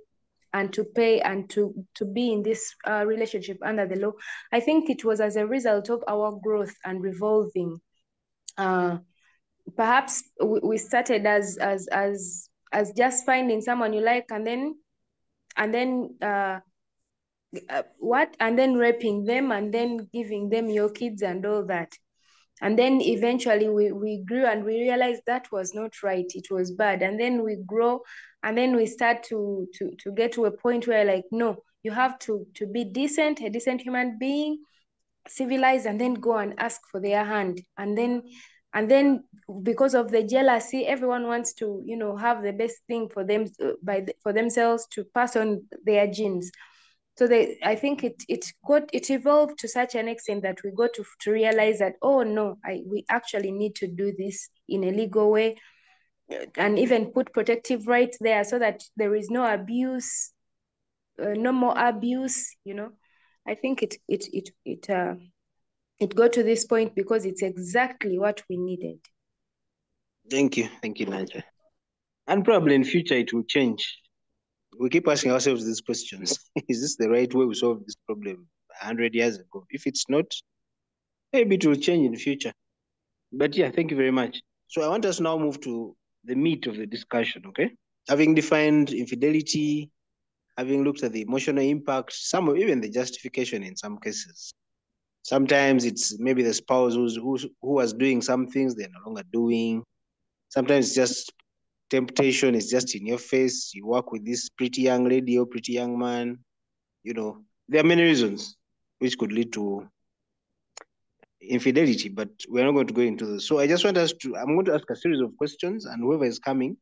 and to pay and to be in this relationship under the law. I think it was as a result of our growth and revolving. Perhaps we started as just finding someone you like, and then raping them, and then giving them your kids and all that. And then eventually we grew and we realized that was not right. It was bad. And then we grow, and then we start to get to a point where, like, no, you have to be decent, a decent human being, civilized, and then go and ask for their hand. And then because of the jealousy, everyone wants to, have the best thing for them, for themselves, to pass on their genes. So I think it evolved to such an extent that we got to realize that, oh no, we actually need to do this in a legal way, and even put protective rights there so that there is no abuse, no more abuse. I think it got to this point because it's exactly what we needed. Thank you, Naja. And probably in future it will change. We keep asking ourselves these questions. Is this the right way we solve this problem 100 years ago? If it's not, maybe it will change in the future. But yeah, thank you very much. So I want us now move to the meat of the discussion, okay? Having defined infidelity, having looked at the emotional impact, even the justification in some cases. Sometimes it's maybe the spouse who was doing some things they're no longer doing. Sometimes it's just temptation is just in your face. You work with this pretty young lady or pretty young man. There are many reasons which could lead to infidelity, but we're not going to go into those. So I just want I'm going to ask a series of questions, and whoever is coming,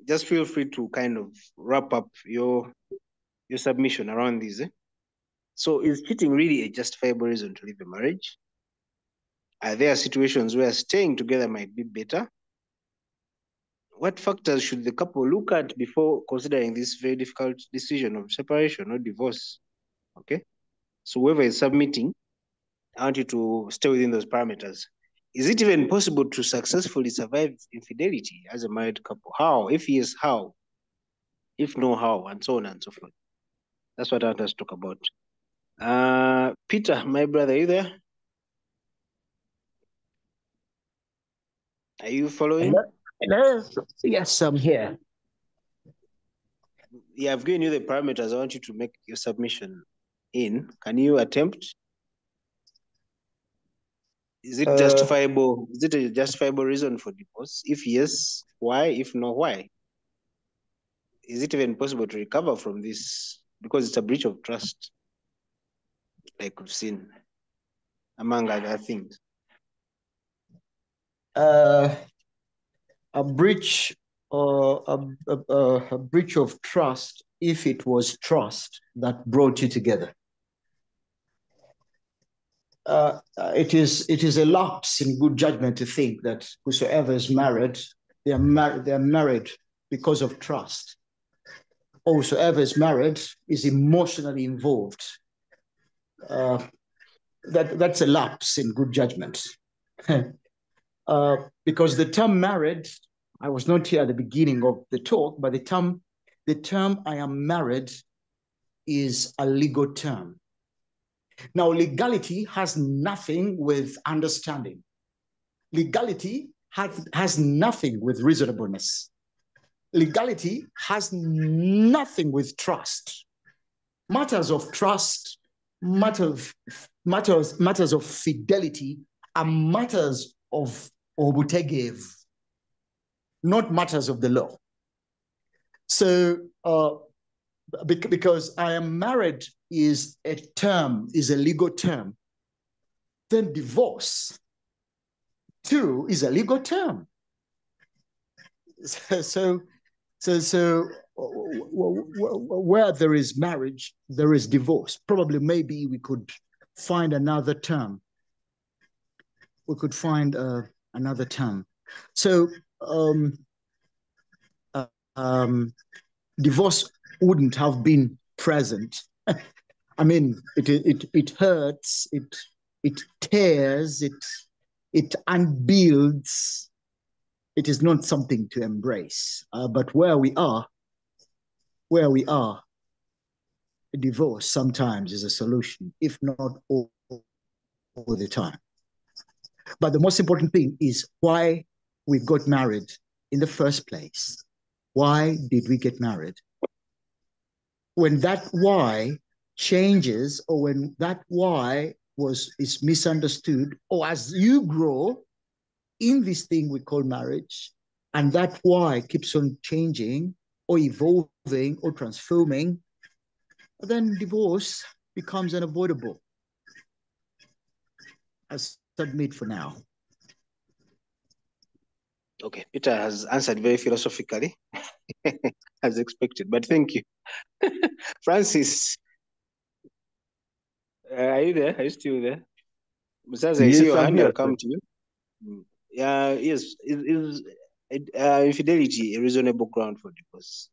just feel free to kind of wrap up your submission around these. So is cheating really a justifiable reason to leave a marriage? Are there situations where staying together might be better? What factors should the couple look at before considering this very difficult decision of separation or divorce? Okay. So whoever is submitting, I want you to stay within those parameters. Is it even possible to successfully survive infidelity as a married couple? How? If yes, how? If no, how? And so on and so forth. That's what I want us to talk about. Peter, my brother, are you there? Are you following? Hello? Yes, I'm here. Yeah, I've given you the parameters I want you to make your submission in. Can you attempt? Is it justifiable? Is it a justifiable reason for divorce? If yes, why? If no, why? Is it even possible to recover from this? Because it's a breach of trust, like we've seen, among other things. A breach or a breach of trust, if it was trust that brought you together. It is a lapse in good judgment to think that whosoever is married, they are married because of trust. Or whosoever is married is emotionally involved. That's a lapse in good judgment. Because the term married, I was not here at the beginning of the talk, but the term I am married is a legal term. Now, legality has nothing with understanding. Legality has nothing with reasonableness. Legality has nothing with trust. Matters of trust, matters of fidelity are matters of obutegev, not matters of the law. So, because I am married is a legal term, then divorce too is a legal term. So where there is marriage, there is divorce. Probably, maybe we could find another term. We could find another term. So divorce wouldn't have been present. I mean, it hurts, it tears, it unbuilds. It is not something to embrace. But where we are, where we are, divorce sometimes is a solution, if not all the time. But the most important thing is why we got married in the first place. Why did we get married? When that why changes, or when that why is misunderstood, or as you grow in this thing we call marriage, and that why keeps on changing or evolving or transforming, then divorce becomes unavoidable. I submit for now. Okay, Peter has answered very philosophically, as expected, but thank you. Francis, are you there? Are you still there? Besides, I see Yes, your I'm hand, here, I'll come sir. to you. Yeah, yes. Is infidelity a reasonable ground for divorce?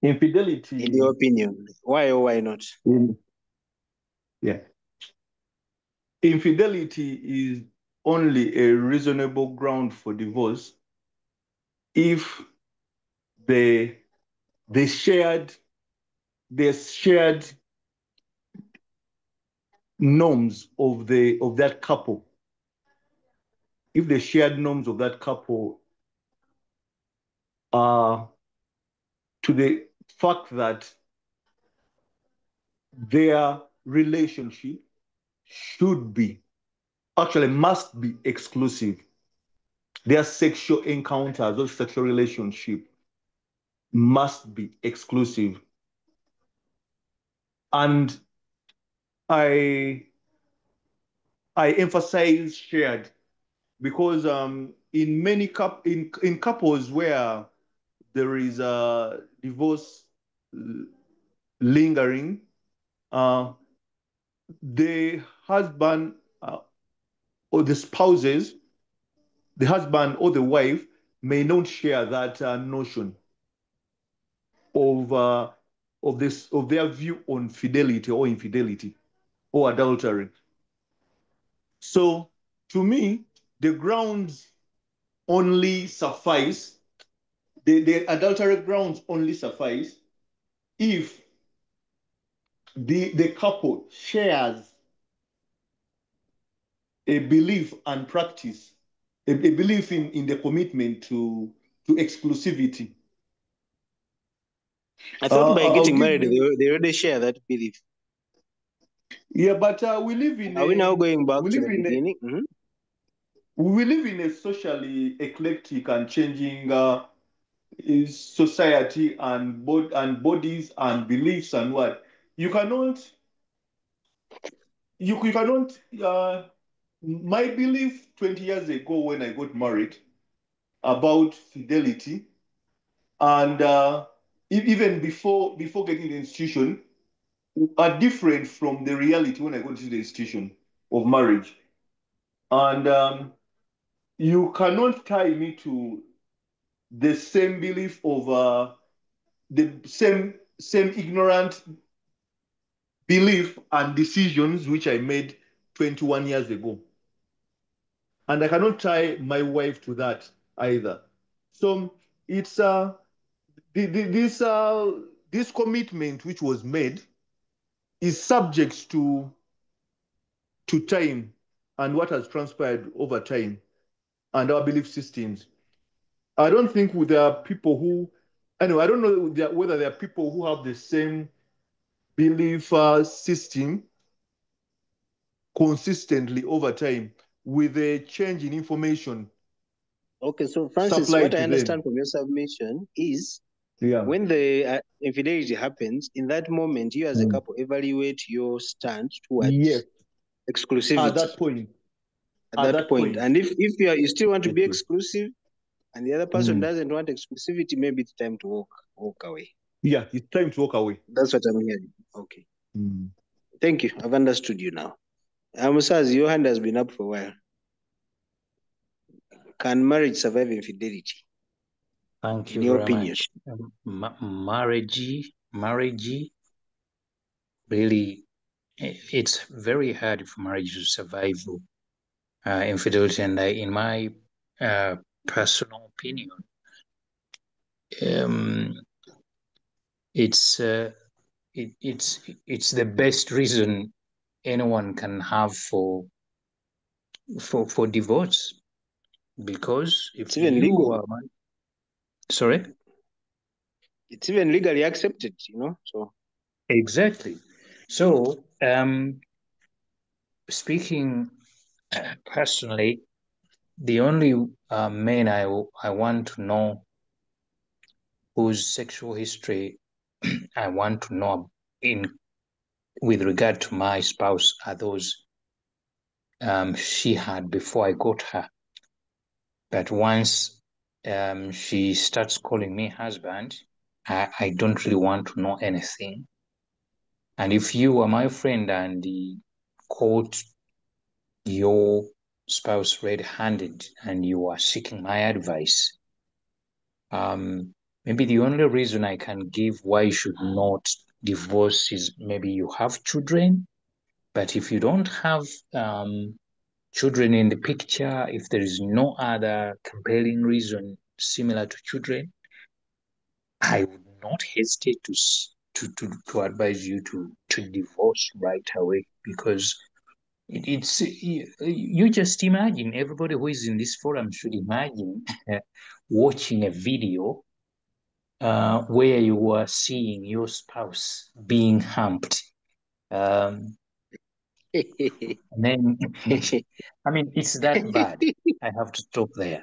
Infidelity, In your opinion, why or why not? yeah. Infidelity is only a reasonable ground for divorce if the shared norms of that couple, if the shared norms of that couple are to the fact that their relationship must be exclusive. Their sexual encounters or sexual relationship must be exclusive. And I emphasize shared because in many couples where there is a divorce lingering, the husband or the spouses, the husband or the wife may not share that notion of their view on fidelity or infidelity or adultery. So to me, the grounds only suffice, the adultery grounds only suffice if the couple shares a belief and practice, a belief in the commitment to exclusivity. I thought by I'll getting give married, you, they already share that belief. yeah, but we live in Are we now going back we to live the in a, beginning? Mm-hmm. we live in a socially eclectic and changing society and bodies and beliefs and what you cannot you cannot my belief 20 years ago when I got married about fidelity and even before getting the institution are different from the reality when I got into the institution of marriage. And you cannot tie me to the same belief of the same ignorant belief and decisions which I made 21 years ago. And I cannot tie my wife to that either. So it's this commitment which was made is subject to time and what has transpired over time and our belief systems. I don't think there are people who, anyway, I don't know whether there are people who have the same belief system consistently over time with a change in information Okay, so Francis, what supplied I to them. understand from your submission is Yeah. when the infidelity happens, in that moment, you as a Mm. couple evaluate your stand Yes, towards at exclusivity that point. at At that that point. point. And if you still want to be Yes. exclusive and the other person Mm. doesn't want exclusivity, maybe it's time to walk away. Yeah, it's time to walk away. That's what I'm hearing. Okay. Mm. Thank you. I've understood you now. Musaz, your hand has been up for a while. Can marriage survive infidelity? Thank In you your very opinion? much. Marriage, really, it's very hard for marriage to survive infidelity. And in my personal opinion, it's the best reason anyone can have for divorce, because if It's even you legal. are sorry, It's even legally accepted, so. exactly. So speaking personally, the only men I want to know, whose sexual history I want to know in with regard to my spouse, are those she had before I got her. But once she starts calling me husband, I don't really want to know anything. And if you are my friend and caught your spouse red-handed and you are seeking my advice, maybe the only reason I can give why you should not divorce is maybe you have children. But if you don't have children in the picture, if there is no other compelling reason similar to children, I would not hesitate to advise you to divorce right away, because it's you just imagine, everybody who is in this forum should imagine watching a video where you are seeing your spouse being humped. And then, I mean, it's that bad. I have to stop there.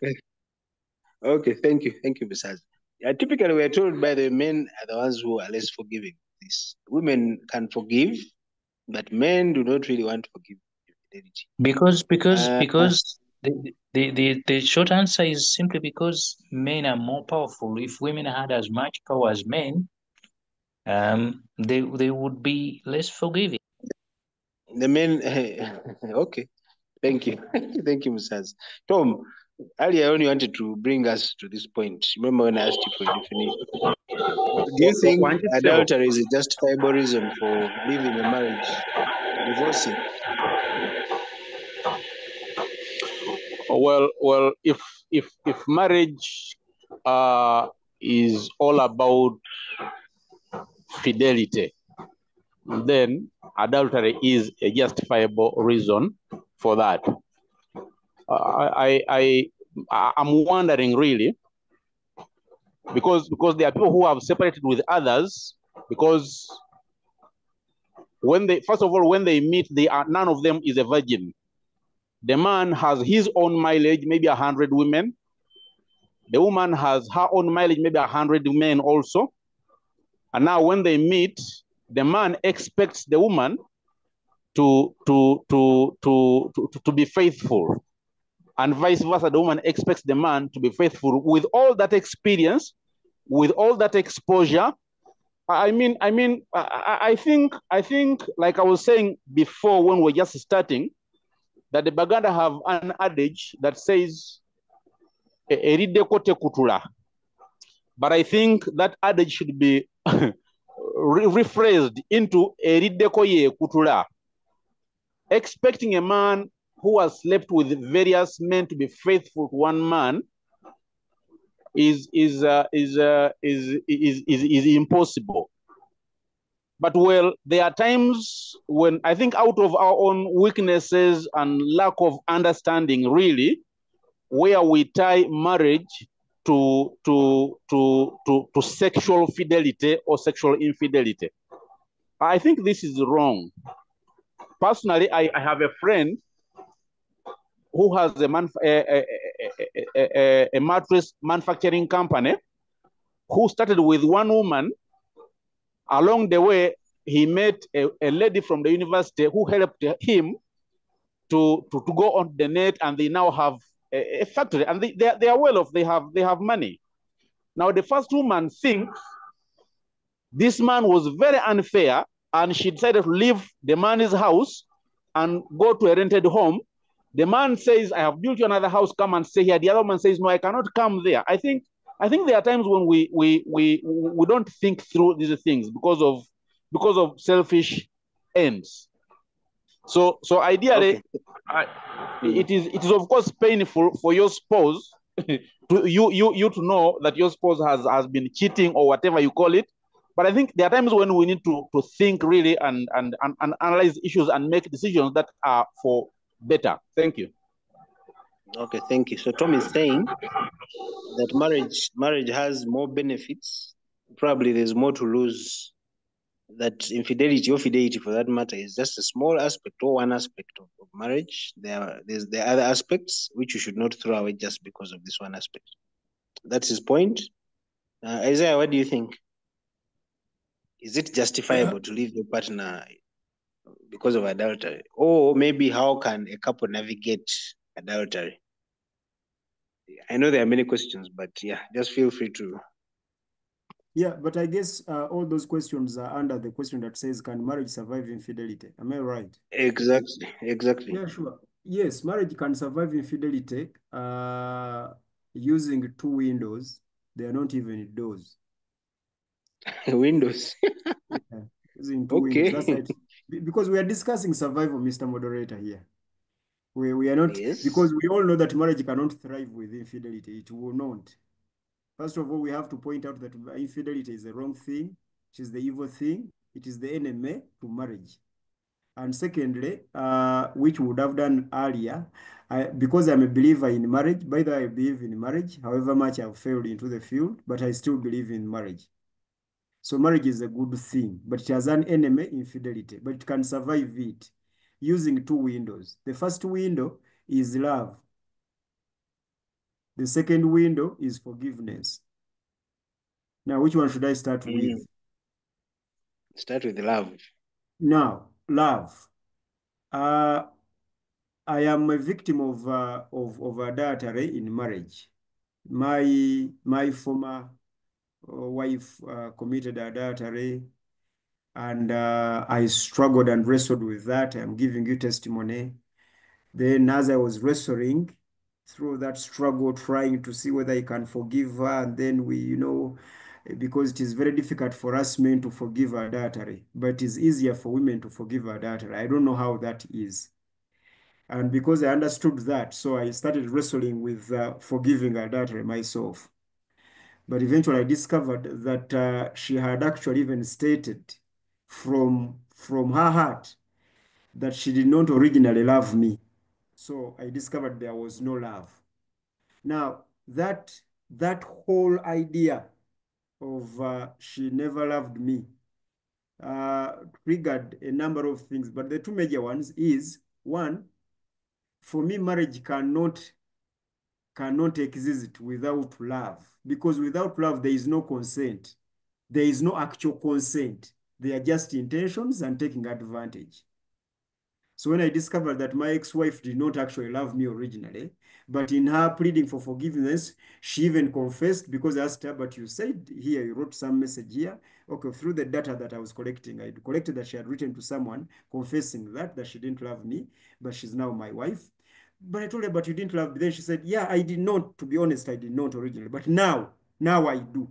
Okay, thank you, Mrs. Yeah, typically, we are told by the men are the ones who are less forgiving. This women can forgive, but men do not really want to forgive infidelity. Because the short answer is simply because men are more powerful. If women had as much power as men, they would be less forgiving. The men, okay, thank you, thank you, Mrs. Tom. Earlier on, you wanted to bring us to this point. Remember when I asked you for a definition? Do you think adultery is a justifiable reason for leaving a marriage, divorcing? Well, if marriage is all about fidelity, then adultery is a justifiable reason for that. I'm wondering really, because there are people who have separated with others because when they meet, none of them is a virgin. The man has his own mileage, maybe 100 women. The woman has her own mileage, maybe 100 men also. And now when they meet, the man expects the woman to be faithful. And vice versa, the woman expects the man to be faithful. With all that experience, with all that exposure, I think, like I was saying before when we're just starting, that the Baganda have an adage that says, "Erideko te kutula." But I think that adage should be rephrased into "Erideko ye kutula." Expecting a man who has slept with various men to be faithful to one man is impossible. But well, there are times when I think out of our own weaknesses and lack of understanding, really, where we tie marriage to sexual fidelity or sexual infidelity. I think this is wrong. Personally, I have a friend who has a mattress manufacturing company, who started with one woman. Along the way, he met a lady from the university who helped him to go on the net, and they now have a factory, and they are well off. They have money. Now the first woman thinks this man was very unfair, and she decided to leave the man's house and go to a rented home. The man says, "I have built you another house, come and stay here." The other man says, "No, I cannot come there." I think there are times when we don't think through these things because of selfish ends. So ideally, okay. It is of course painful for your spouse to you to know that your spouse has been cheating or whatever you call it, But I think there are times when we need to think really and analyze issues and make decisions that are for better. Thank you. Okay, thank you. So Tom is saying that marriage has more benefits. Probably there's more to lose. That infidelity or fidelity, for that matter, is just a small aspect or one aspect of marriage. There are other aspects which you should not throw away just because of this one aspect. That's his point. Isaiah, what do you think? Is it justifiable to leave your partner because of adultery? Or maybe how can a couple navigate adultery? I know there are many questions, but yeah, just feel free to. Yeah, but I guess all those questions are under the question that says, can marriage survive infidelity? Am I right? Exactly. Yeah, sure. Yes, marriage can survive infidelity using two windows. They are not even doors. Windows. Yeah, using two windows. That's Okay. right. Because we are discussing survival, Mr. Moderator, here. We are not, Yes. because we all know that marriage cannot thrive with infidelity. It will not. First of all, we have to point out that infidelity is the wrong thing. It is the evil thing. It is the enemy to marriage. And secondly, which we would have done earlier, because I'm a believer in marriage, by the way, I believe in marriage, however much I've failed into the field, but I still believe in marriage. So marriage is a good thing, but it has an enemy, infidelity, but it can survive it using two windows. The first window is love. The second window is forgiveness. Now, which one should I start with? Start with love. Now, love. I am a victim of adultery in marriage. My former wife committed adultery, and I struggled and wrestled with that. I'm giving you testimony. Then, as I was wrestling through that struggle, trying to see whether I can forgive her, and then because it is very difficult for us men to forgive adultery, but it is easier for women to forgive adultery. I don't know how that is. And because I understood that, so I started wrestling with forgiving adultery myself. But eventually I discovered that she had actually even stated from her heart that she did not originally love me. So I discovered there was no love. Now, that whole idea of she never loved me triggered a number of things, but the two major ones is, one, for me, marriage cannot exist without love, because without love, there is no consent. There is no actual consent. They are just intentions and taking advantage. So when I discovered that my ex-wife did not actually love me originally, but in her pleading for forgiveness, she even confessed, because I asked her, but you said here, you wrote some message here. Okay, through the data that I was collecting, I collected that she had written to someone confessing that she didn't love me, but she's now my wife. But I told her, but you didn't love me. Then she said, yeah, I did not. To be honest, I did not originally, but now I do.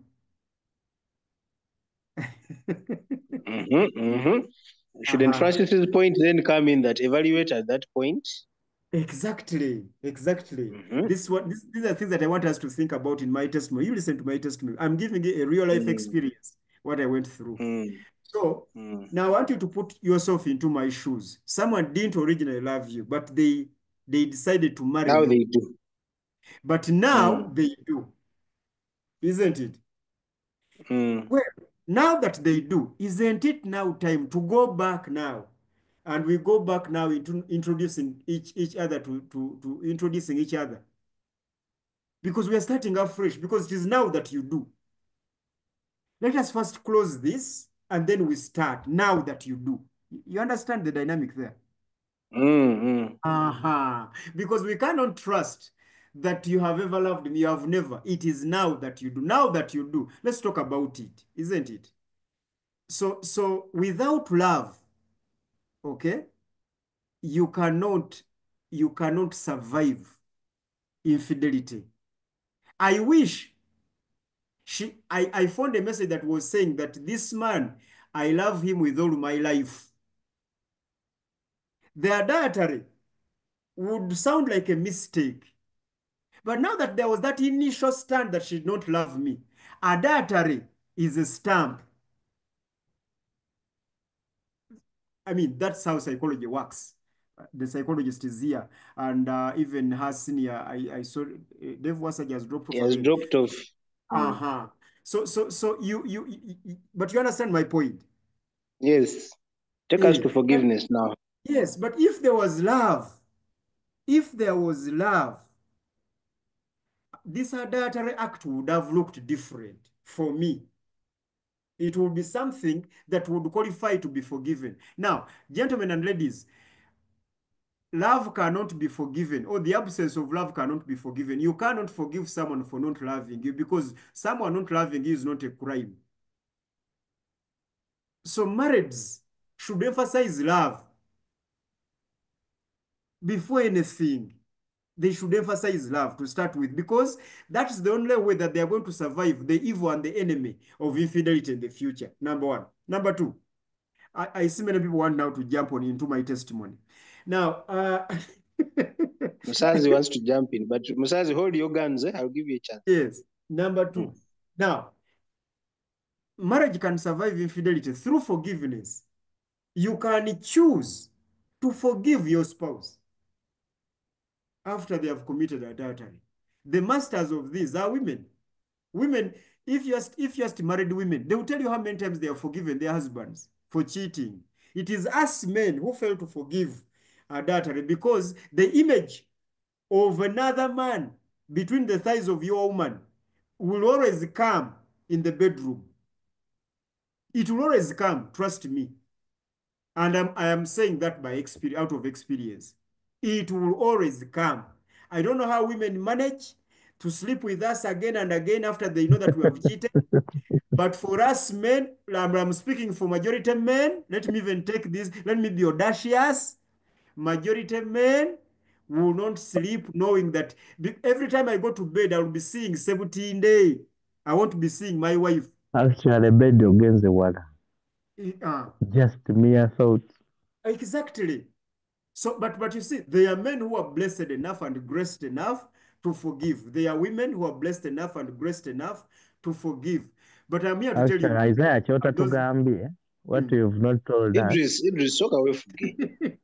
Shouldn't Francis's point then come in that evaluate at that point? Exactly. These are things that I want us to think about in my testimony. You listen to my testimony. I'm giving you a real life experience, what I went through. So now I want you to put yourself into my shoes. Someone didn't originally love you, but they decided to marry you. Now they do. But now they do. Isn't it? Well, now that they do, isn't it now time to go back now? And we go back now into introducing each other to introducing each other. Because we are starting up fresh, because it is now that you do. Let us first close this, and then we start now that you do. You understand the dynamic there? Because we cannot trust that you have ever loved me, you have never. It is now that you do. Now that you do. Let's talk about it, isn't it? So without love, okay, you cannot survive infidelity. I wish I found a message that was saying that this man, I love him with all my life. The adultery would sound like a mistake. But now that there was that initial stand that she did not love me, adultery is a stamp. I mean, that's how psychology works. The psychologist is here, and even her senior, I saw Dave Wasage has dropped off He has again. dropped off. Uh-huh. So but you understand my point. Yes. Take us to But forgiveness now. yes, but if there was love, this adultery act would have looked different for me. It would be something that would qualify to be forgiven. Now, gentlemen and ladies, love cannot be forgiven, or the absence of love cannot be forgiven. You cannot forgive someone for not loving you, because someone not loving you is not a crime. So marrieds should emphasize love before anything. They should emphasize love to start with, because that's the only way that they are going to survive the evil and the enemy of infidelity in the future. Number one. Number two, I see many people want now to jump on into my testimony. Now, Musazi wants to jump in, but Musazi, hold your guns. I'll give you a chance. yes. Number two. Now, marriage can survive infidelity through forgiveness. You can choose to forgive your spouse after they have committed adultery. The masters of this are women. Women, if you ask married women, they will tell you how many times they have forgiven their husbands for cheating. It is us men who fail to forgive adultery, because the image of another man between the thighs of your woman will always come in the bedroom. It will always come, trust me. And I am saying that by experience, out of experience. It will always come. I don't know how women manage to sleep with us again and again after they know that we have cheated. But for us men, I'm speaking for majority men. Let me even take this. Let me be audacious. Majority men will not sleep knowing that every time I go to bed, I will be seeing 17 days. I won't be seeing my wife. Actually, bed against the water. Just mere thoughts. Exactly. So, but you see, there are men who are blessed enough and graced enough to forgive. There are women who are blessed enough and graced enough to forgive. But I'm here to tell you, Actually, Isaiah Chota Tugambi, what you've not told us. Idris, soka wefuge.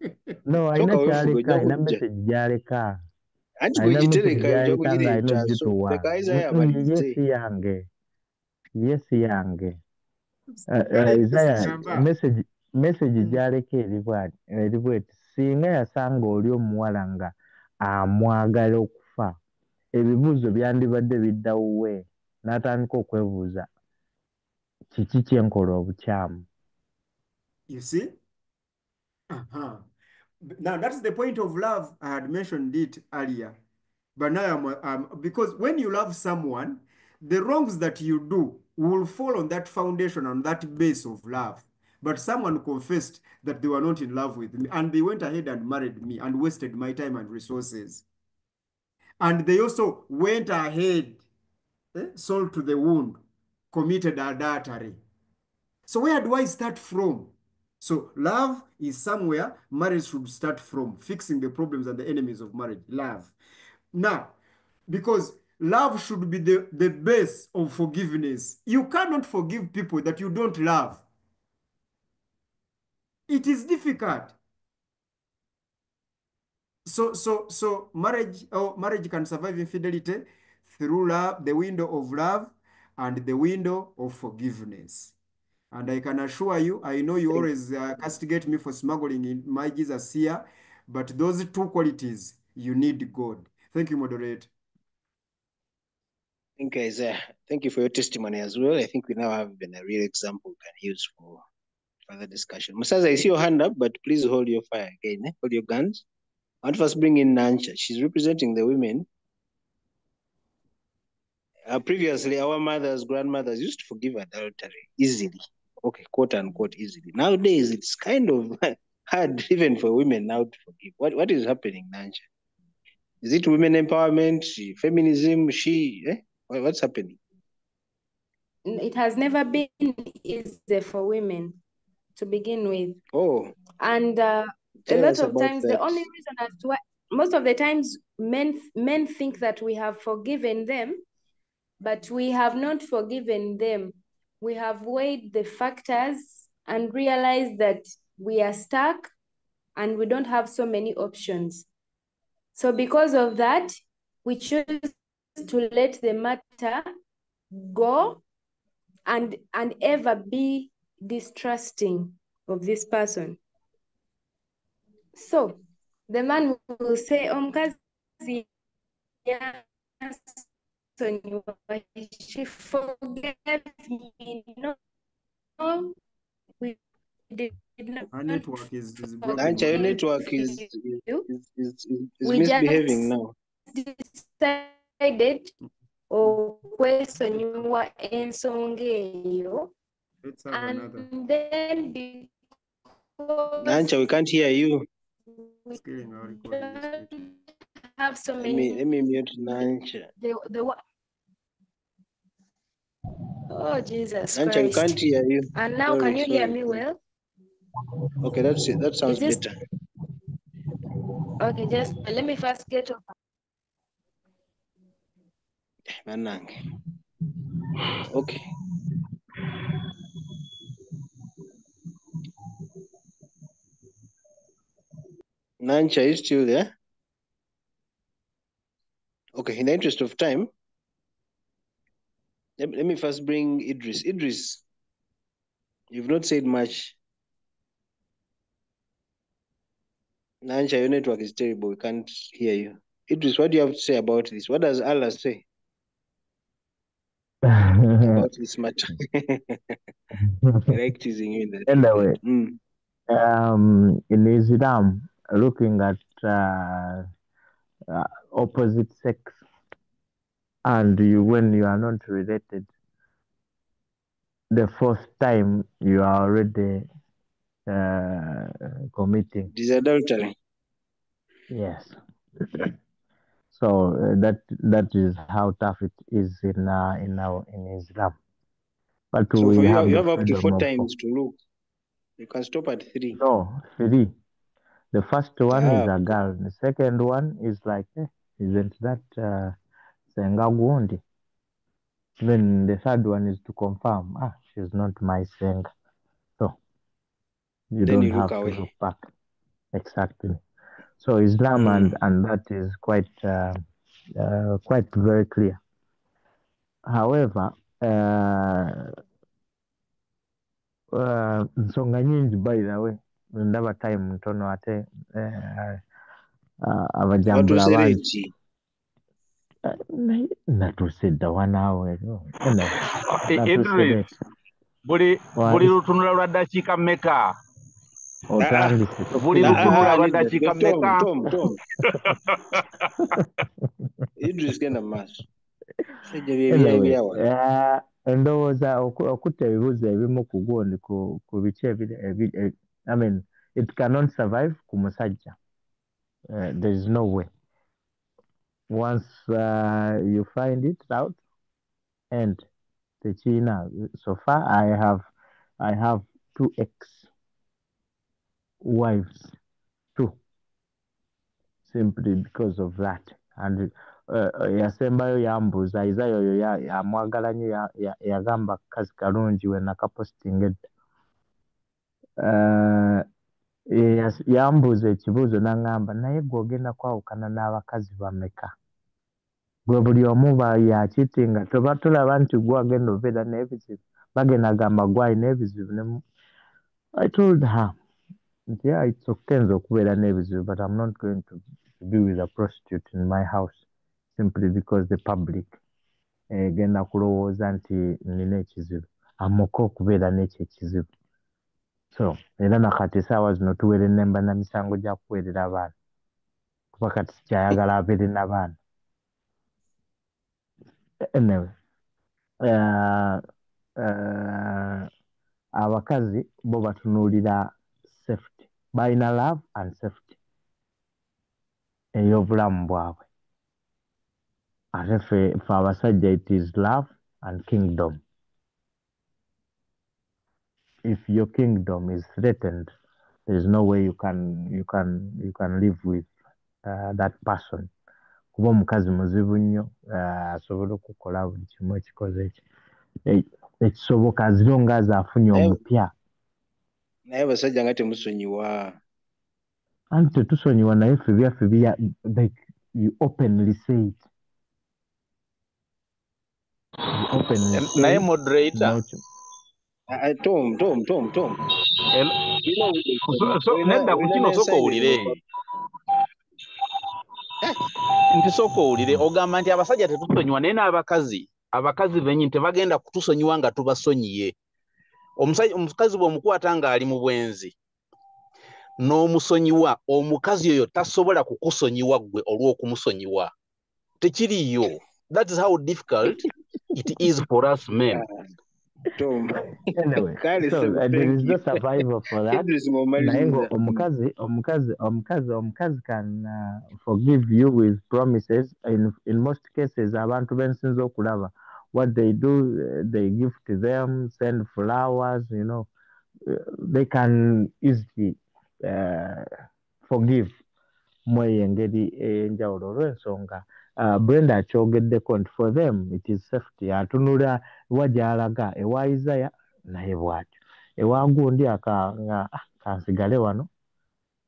No, I know Charika, I know message Jarika. Anti I know message kujitereka Jarika, and I know so Jutuwa. leka Isaiah abalize. Yes, yange. Isaiah, message Jarika eribwet. Singa yasanga oli omuwala nga amwagala okufa. Ebibuuzo byandibadde biddawo we n'atandika okwebuuza kiki kye nkola obukyamu. You see? Now that's the point of love. I had mentioned it earlier. But now because when you love someone, the wrongs that you do will fall on that foundation, on that base of love. But someone confessed that they were not in love with me, and they went ahead and married me and wasted my time and resources. And they also went ahead, sold to the wound, committed adultery. So where do I start from? So love is somewhere marriage should start from, fixing the problems and the enemies of marriage. Love. Now, because love should be the base of forgiveness. You cannot forgive people that you don't love. It is difficult. So marriage can survive infidelity through love, the window of love, and the window of forgiveness. And I can assure you, I know you always castigate me for smuggling in my Jesus here, but those two qualities, you need God. Thank you, moderator. Thank you, Isaiah. Thank you for your testimony as well. I think we now have been a real example we can use for further discussion. Musaza, I see your hand up, but please hold your fire again. Hold your guns. I want to first bring in Nancha. She's representing the women. Previously, our mothers, grandmothers used to forgive adultery easily. Okay, quote unquote easily. Nowadays, it's kind of hard even for women now to forgive. What is happening, Nancha? Is it women empowerment, feminism, what's happening? It has never been easy for women to begin with. Oh. And a lot of times, the only reason as to why, most of the times, men think that we have forgiven them, but we have not forgiven them. We have weighed the factors and realized that we are stuck and we don't have so many options. So because of that, we choose to let the matter go and ever be distrusting of this person. So the man will say, Omkazi, she forgave me. No, we did not Our network is broken. Nancha, your forgive network is you. is We misbehaving just now. decided okwesonyiwa ensonga eyo, Let's have another. and then because Nancha, we can't hear you. we It's killing our recording this don't week. have so Let many, me mute Nancha. oh Jesus Nancha, we Christ. can't hear you. And now can you hear Sorry. me well? Okay, that's it. That Is sounds this better. okay? Just let me first get off. Manang. Okay. Nancha, is still there? Okay, in the interest of time, let me first bring Idris. Idris, you've not said much. Nancha, your network is terrible. We can't hear you. Idris, what do you have to say about this? What does Allah say about this matter? I like teasing you in that Anyway, regard. in Islam, looking at opposite sex, and when you are not related, the first time you are already committing. It is adultery. Yes. So that is how tough it is in Islam. But So we for you, have you the have up to freedom 4 of times to look. You can stop at 3. no 3. The first one is a Okay. girl. The second one is like, isn't that Senga Guondi? Then the third one is to confirm, she's not my Senga. So you Then don't you look have to away. look back. Exactly. So Islam and that is quite very clear. However, nsonga nyingi by the way ndaba time ntono ate abajambula bangi natuuse dda 1 hour ago. Idris, buli lutunula lwa ddakiika mmeka? Otandise Buli lutunula lwa ddakiika mmeka? Tom. Idris genda maaso. anyway, ndowooza okutta ebibuuzo ebimu ku gundi ku biki I mean it cannot survive ku musajja. There is no way. Once you find it out, and the China. So far, I have 2 ex-wives, 2, simply because of that. And yasembayo yambuuza Isaiah oyo yamwagala nnyo yagamba kazi kalungi we nakapostinga edda. Yambuuza ekibuuzo n'aŋŋamba naye gw'ogenda kwawukana n'abakazi bameka? Gwe buli omu yakitinga toba tulaba nti gwe agenda obeera n'ebizibu bagenda agamba gwe alina ebizibu. I told her, yeah, it's okay nze okubeera n'ebizibu, but I'm not going to be with a prostitute in my house simply because the public genda kulowooza nti nina ekizibu. I'm okay okubeera n'ekyo ekizibu. So era nakati essaawa zino tuweera ennemba na misango gya kuweerera abaana kuba kati sikyayagala abeere n'abaana. Anyway, abakazi bo batunuulira safety, balina love and safety ey'obulamu bwabwe. Ate ffe abasajja it is love and kingdom. If your kingdom is threatened, there is no way you can live with that person. Kuba omukazi muzibu nnyo asobola okukola buli kimu ekikoze ekisoboka as long as afunye omupya. naye abasajja nga temusonyiwa. Anti tetusonyiwa naye ffe byaffe like you openly say it. You openly say naye it. moderator Tom. nedda ku kino sooka owulire nti sooka owulire ogamba nti abasajja tetusonyiwa naye n'abakazi bennyini tebagenda kutusonyiwa nga tubasonyiye. Omukazi bw'omukwata ng'ali mu bwenzi n'omusonyiwa, omukazi oyo tasobola kukusonyiwa ggwe olw'okumusonyiwa. Tekiriyo. That is how difficult it is for us men. Tom. Anyway, so there is no survival for that. Naye omukazi can forgive you with promises. In most cases, abantu bensinza okulaba what they do, they give to them, send flowers, you know, they can easily forgive mweyo engeri enjawulo olw'ensonga Brenda akyogeddeko nti for them it is safety. Atunula wa gy'alaga ewa Isaiah naye bw'atyo, ewa gundi nga kansigale wano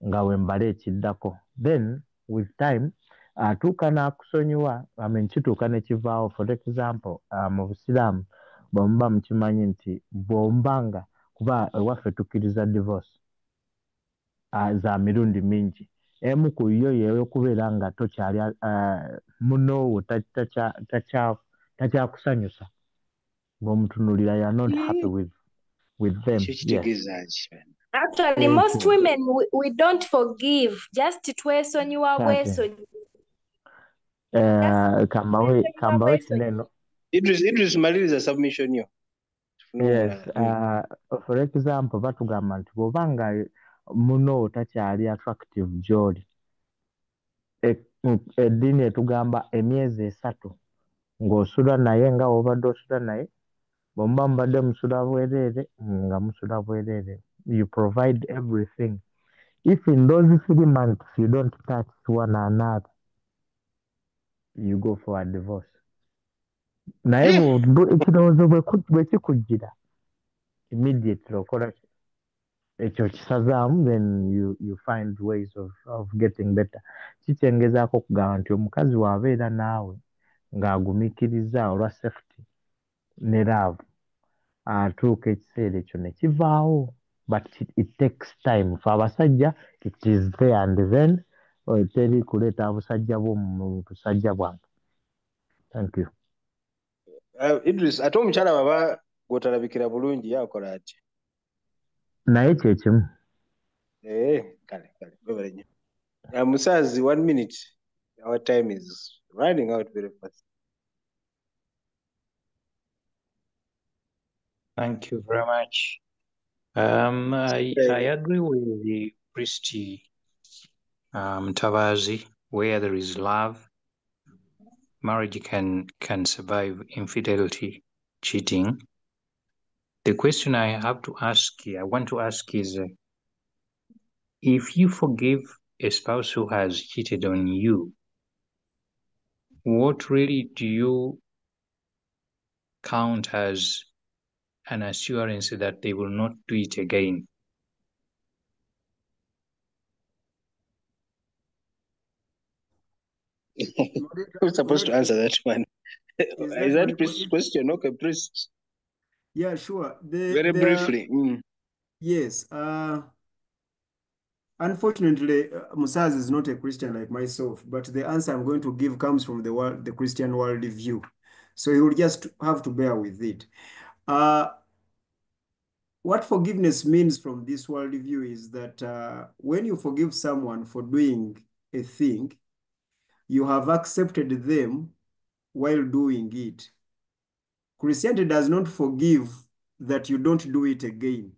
nga wembala ekiddako. Then with time atuuka n'akusonyiwa, kituuka ne kivaawo. For example mu Busiraamu bwemuba mukimanyi nti bw'ombanga kuba ewaffe tukkiriza divorce za mirundi mingi, emu ku yo y'eyokubeera nga tokyali munoowo takyakusanyusa ng'omutunulira you're not happy with them. Yes. Actually, most women we don't forgive, just twesonyiwa bwesonyi. Kambawe kineno. Idris maliriza submission yo. Yes, for example batugamba nti bw'obanga muno takyali attractive gy'oli, eddiini etugamba emyezi 3 ng'osula naye nga obadde osula naye, bw'omuba mubadde musula bwereere nga musula bwereere, you provide everything. If in those 3 months you don't touch one another, you go for a divorce. Naye ekirowoozo bwe kikujjira, immediately okola ekyo kisazaamu, then you find ways of getting better. Kikyengezaako okugamba nti omukazi bw'abeera naawe ng'agumiikiriza olwa safety ne love, atuuka ekiseera ekyo ne kivaawo, but it takes time. Fe abasajja it is there and then teri kuleeta busajja bw'omu busajja bwange. Thank you. Idris, ate omukyala baba gwotalabikira bulungi yakola atya? Naye kyekimu. Kale bebale nnyo. Musaazi, 1 minute. Our time is running out very fast. Thank you very much. I agree with the priest Tabazi. Where there is love, marriage can survive infidelity, cheating. The question I want to ask is, if you forgive a spouse who has cheated on you, what really do you count as an assurance that they will not do it again? Who's supposed to answer that one? Is that priest question? Okay, priest. Yeah, sure. Very briefly. Yes. Unfortunately, Musaz is not a Christian like myself, but the answer I'm going to give comes from the Christian worldview. So you will just have to bear with it. What forgiveness means from this worldview is that when you forgive someone for doing a thing, you have accepted them while doing it. Christianity does not forgive that you don't do it again.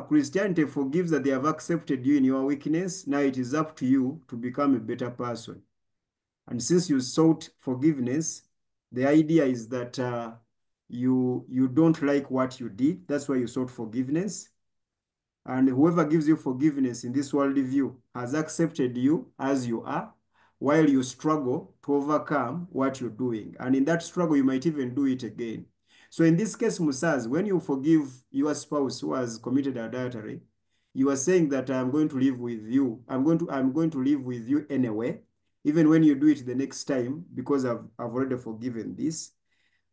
Christianity forgives that they have accepted you in your weakness. Now it is up to you to become a better person. And since you sought forgiveness, the idea is that you don't like what you did. That's why you sought forgiveness. And whoever gives you forgiveness in this worldview has accepted you as you are, while you struggle to overcome what you're doing. And in that struggle, you might even do it again. So in this case, Musaz, when you forgive your spouse who has committed adultery, you are saying that I'm going to live with you. I'm going to live with you anyway, even when you do it the next time, because I've already forgiven this.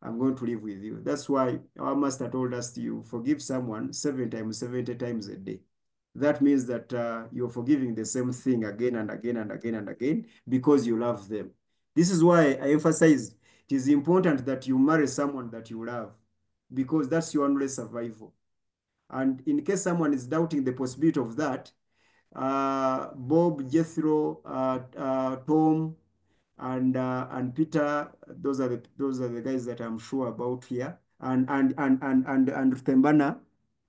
I'm going to live with you. That's why our master told us to forgive someone 7 times, 70 times a day. That means that you're forgiving the same thing again and again and again and again because you love them. This is why I emphasize it is important that you marry someone that you love because that's your only survival. And in case someone is doubting the possibility of that, Bob, Jethro, Tom, and Peter, those are the guys that I'm sure about here, and Tembana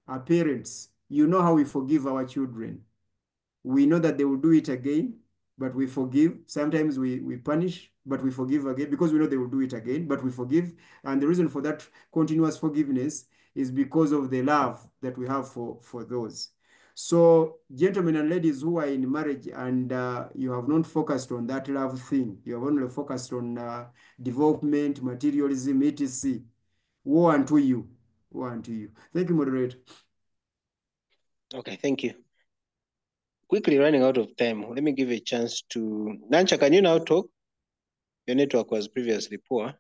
are parents. You know how we forgive our children. We know that they will do it again, but we forgive. Sometimes we punish, but we forgive again because we know they will do it again, but we forgive. And the reason for that continuous forgiveness is because of the love that we have for those. So, gentlemen and ladies who are in marriage and you have not focused on that love thing, you have only focused on development, materialism, etc. Woe unto you. Woe unto you. Thank you, moderator. Okay, thank you. Quickly running out of time. Let me give a chance to Nancha. Can you now talk? Your network was previously poor. I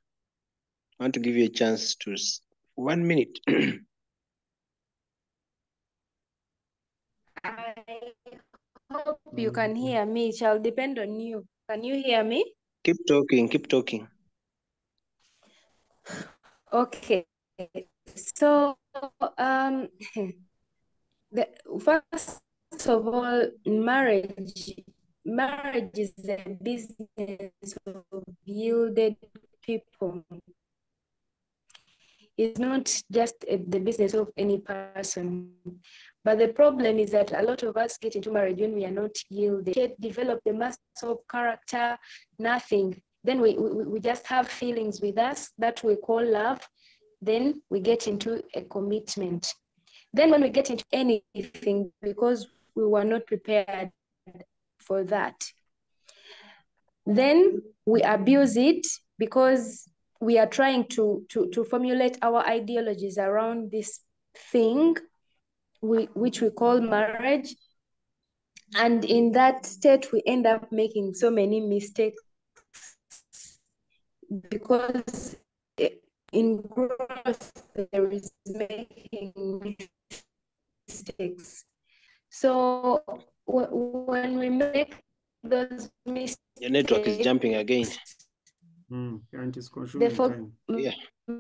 want to give you a chance to 1 minute. I hope you can hear me. It shall depend on you. Can you hear me? Keep talking, keep talking. Okay. So, first of all, marriage is a business of yielded people. It's not just the business of any person. But the problem is that a lot of us get into marriage when we are not yielded. We can't develop the master of character, nothing. Then we just have feelings with us that we call love. Then we get into a commitment. Then when we get into anything, because we were not prepared for that, then we abuse it because we are trying to formulate our ideologies around this thing which we call marriage. And in that state, we end up making so many mistakes because in growth, there is making mistakes. So when we make those mistakes, Your network is jumping again. And it's consuming time. Yeah.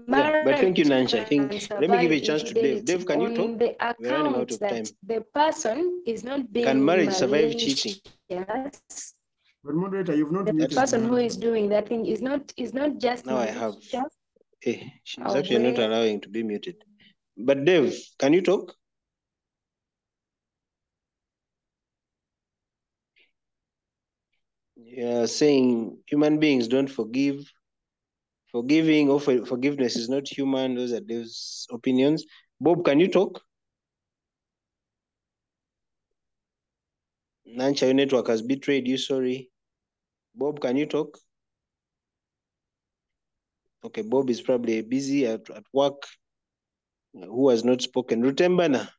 Yeah, but thank you, Nancha. I think let me give a chance to Dave. Dave, can you talk? The We're running out of time. the person is not being Can marriage survive cheating? malicious. But moderator, you've not The muted person who Nancha. is doing that thing is not just Now I have. malicious. Hey, she's actually not allowing to be muted. But Dave, can you talk? Yeah, saying human beings don't forgive. Forgiving or forgiveness is not human. Those are Dave's opinions. Bob, can you talk? Nancha, your network has betrayed you. Sorry. Bob, can you talk? Okay, Bob is probably busy at work. Who has not spoken? Rutembana,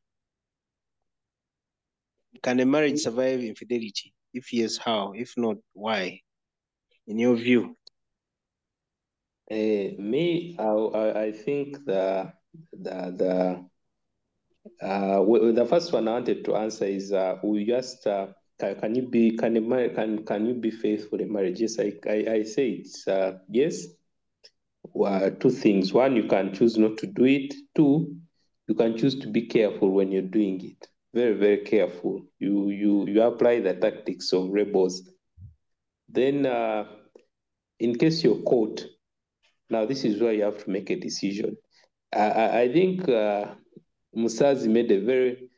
can a marriage survive infidelity? If yes, how? If not, why? In your view? I think the first one I wanted to answer is we just can you be faithful in marriage? Yes, I say it's yes. Two things. One, you can choose not to do it. Two, you can choose to be careful when you're doing it. Very, very careful. You apply the tactics of rebels. Then, in case you're caught, now this is where you have to make a decision. I think Musazi made a very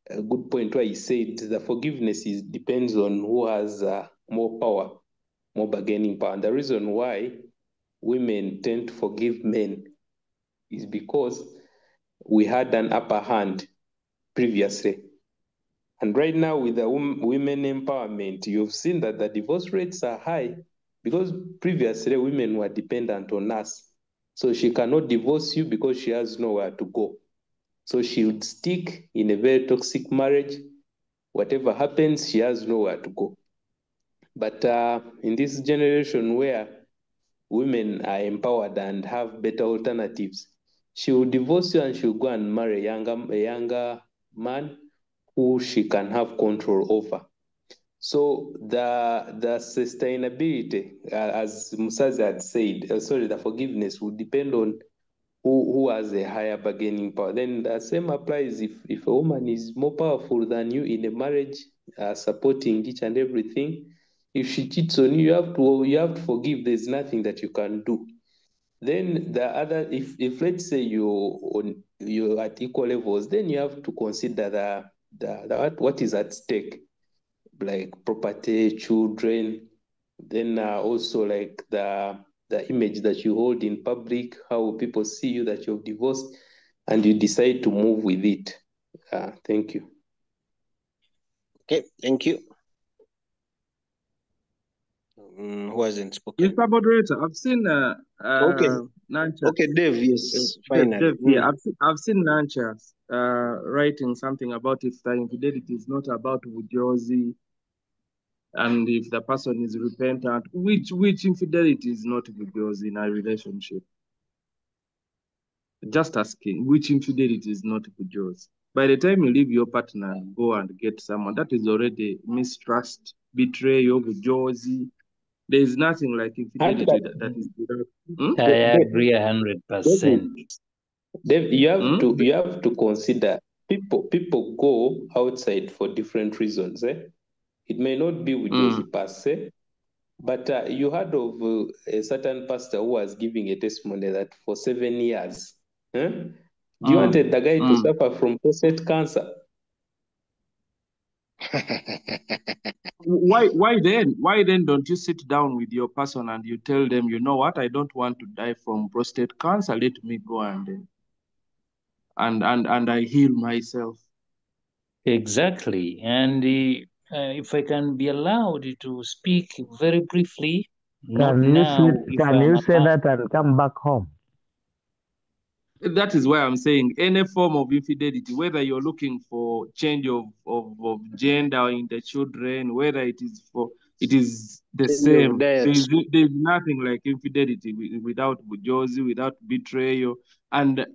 good point where he said the forgiveness depends on who has more power, more bargaining power. And the reason why women tend to forgive men is because we had an upper hand previously. And right now, with the women empowerment, you've seen that the divorce rates are high because previously women were dependent on us. So she cannot divorce you because she has nowhere to go. So she would stick in a very toxic marriage. Whatever happens, she has nowhere to go. But in this generation where women are empowered and have better alternatives, she will divorce you and she'll go and marry a younger man who she can have control over. So the sustainability, as Musazi had said, the forgiveness would depend on who has a higher bargaining power. Then the same applies if a woman is more powerful than you in a marriage, supporting each and everything. If she cheats on you, you have to forgive. There's nothing that you can do. Then the other, if let's say you're at equal levels, then you have to consider what is at stake, like property, children, then also like the image that you hold in public, how people see you that you're divorced, and you decide to move with it. Thank you. Okay, thank you. Who hasn't spoken? Mr. Moderator, I've seen Okay, Nancha. okay, Dave, yes, finally. Dev, yeah, I've seen Nancha writing something about if the infidelity is not about Bujozi, and if the person is repentant, which infidelity is not Bujozi in a relationship? Just asking, which infidelity is not Bujozi? By the time you leave your partner and go and get someone, that is already mistrust, betrayal, Bujozi. There is nothing like infidelity that is without. I agree 100%. Dave, you have to consider people go outside for different reasons. It may not be with Josie per se, but you heard of a certain pastor who was giving a testimony that for 7 years, do you wanted the guy to suffer from prostate cancer? Why then don't you sit down with your person and you tell them, you know what, I don't want to die from prostate cancer, let me go and I heal myself. Exactly. And if I can be allowed to speak very briefly, Can you say that and come back home? That is why I'm saying any form of infidelity, whether you're looking for change of gender in the children, whether it is the same. There's nothing like infidelity without bujozi, without betrayal. And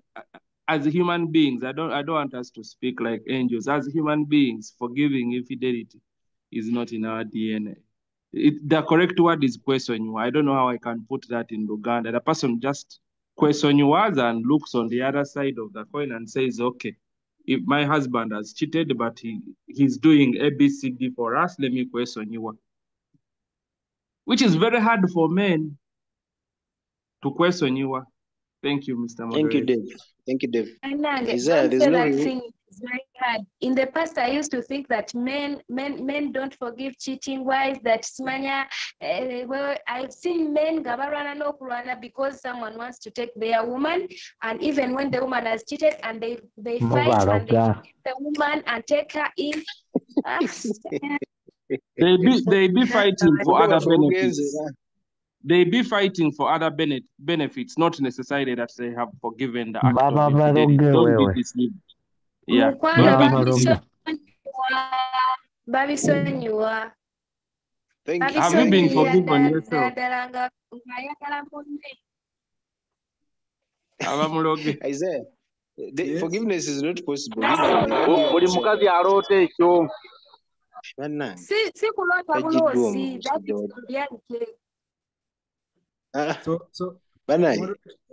as human beings, I don't want us to speak like angels. As human beings, forgiving infidelity is not in our DNA. The correct word is question you. I don't know how I can put that in Luganda. The person just question you and looks on the other side of the coin and says, okay, if my husband has cheated, but he's doing ABCD for us, let me question you. Which is very hard for men to question you. Thank you, Mr. Moderator. Thank you, Dave. Thank you, Dave. Isaiah, there's no thing is very hard. In the past, I used to think that men don't forgive cheating. Why is that? Well, I've seen men gabarana no kurana because someone wants to take their woman, and even when the woman has cheated, and they fight and they forgive the woman and take her in. They be fighting for other benefits. They be fighting for other benefits, not necessarily that they have forgiven the act of infidelity. Don't be deceived. Yeah. Have you been forgiven yourself? Isaiah, forgiveness is not possible.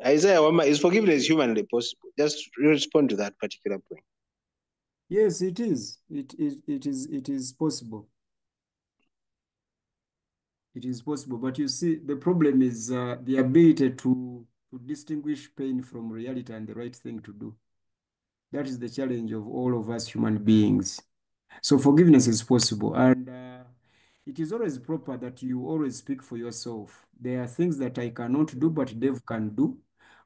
Isaiah, is forgiveness humanly possible? Just respond to that particular point. Yes, it is. It is possible. It is possible, but you see, the problem is the ability to distinguish pain from reality and the right thing to do. That is the challenge of all of us human beings. So forgiveness is possible, and it is always proper that you always speak for yourself. There are things that I cannot do, but Dave can do,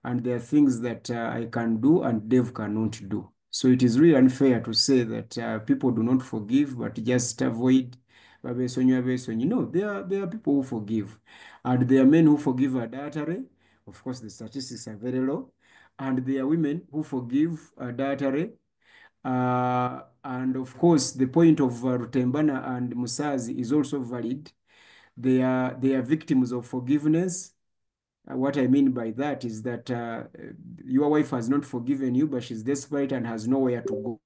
and there are things that I can do and Dave cannot do. So it is really unfair to say that people do not forgive, but just avoid. No, there are people who forgive, and there are men who forgive adultery, Of course, the statistics are very low. And there are women who forgive adultery. And of course, the point of Rutembana and Musazi is also valid. They are victims of forgiveness. What I mean by that is that your wife has not forgiven you, but she's desperate and has nowhere to go.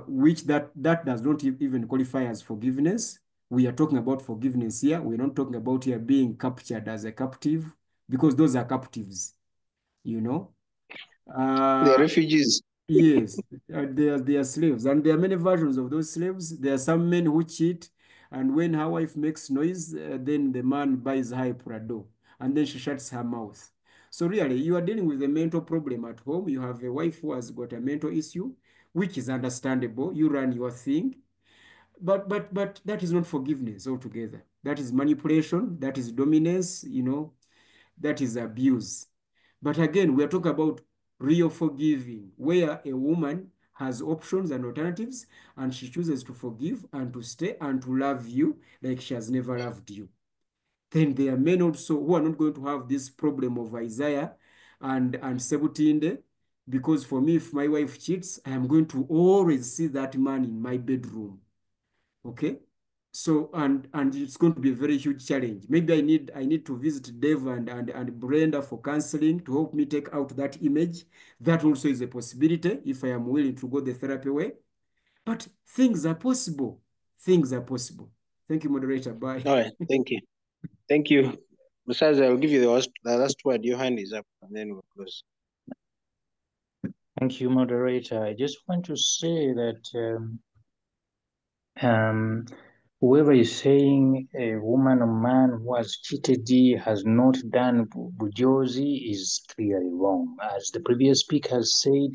Which that does not even qualify as forgiveness. We are talking about forgiveness here. We're not talking about here being captured as a captive, because those are captives, you know. They're refugees. Yes, they are slaves, and there are many versions of those slaves. There are some men who cheat, and when her wife makes noise, then the man buys her a Prado, and then she shuts her mouth. So really, you are dealing with a mental problem at home. You have a wife who has got a mental issue, which is understandable. You run your thing, but that is not forgiveness altogether. That is manipulation. That is dominance. You know, that is abuse. But again, we are talking about real forgiving, where a woman has options and alternatives, and she chooses to forgive and to stay and to love you like she has never loved you. Then there are men also who are not going to have this problem of Isaiah and Sebutinde, because for me, if my wife cheats, I am going to always see that man in my bedroom. Okay? So and it's going to be a very huge challenge. Maybe I need to visit Dave and Brenda for counseling to help me take out that image. That also is a possibility if I am willing to go the therapy way. But things are possible. Things are possible. Thank you, moderator. Bye. All right, thank you. Thank you. Besides, I'll give you the last word. Your hand is up, and then we'll close. Thank you, moderator. I just want to say that whoever is saying a woman or man who has cheated has not done bujozi is clearly wrong. As the previous speaker has said,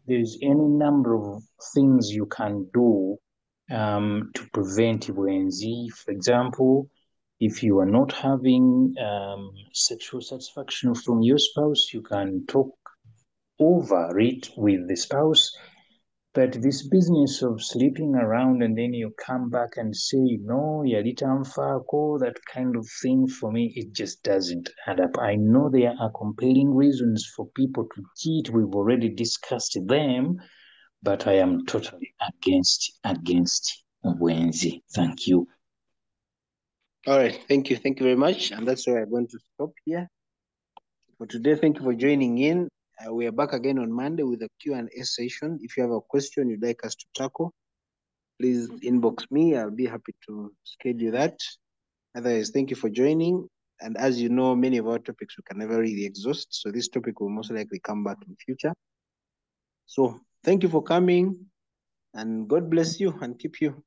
there's any number of things you can do to prevent Wenzi. For example, if you are not having sexual satisfaction from your spouse, you can talk over it with the spouse. But this business of sleeping around and then you come back and say, no, yalitamfako, that kind of thing, for me, it just doesn't add up. I know there are compelling reasons for people to cheat. We've already discussed them, but I am totally against Wenzi. Thank you. All right, thank you. Thank you very much. And that's where I'm going to stop here for today. Thank you for joining in. We are back again on Monday with a Q&A session. If you have a question you'd like us to tackle, please inbox me. I'll be happy to schedule that. Otherwise, thank you for joining. And as you know, many of our topics we can never really exhaust. So this topic will most likely come back in future. So thank you for coming, and God bless you and keep you.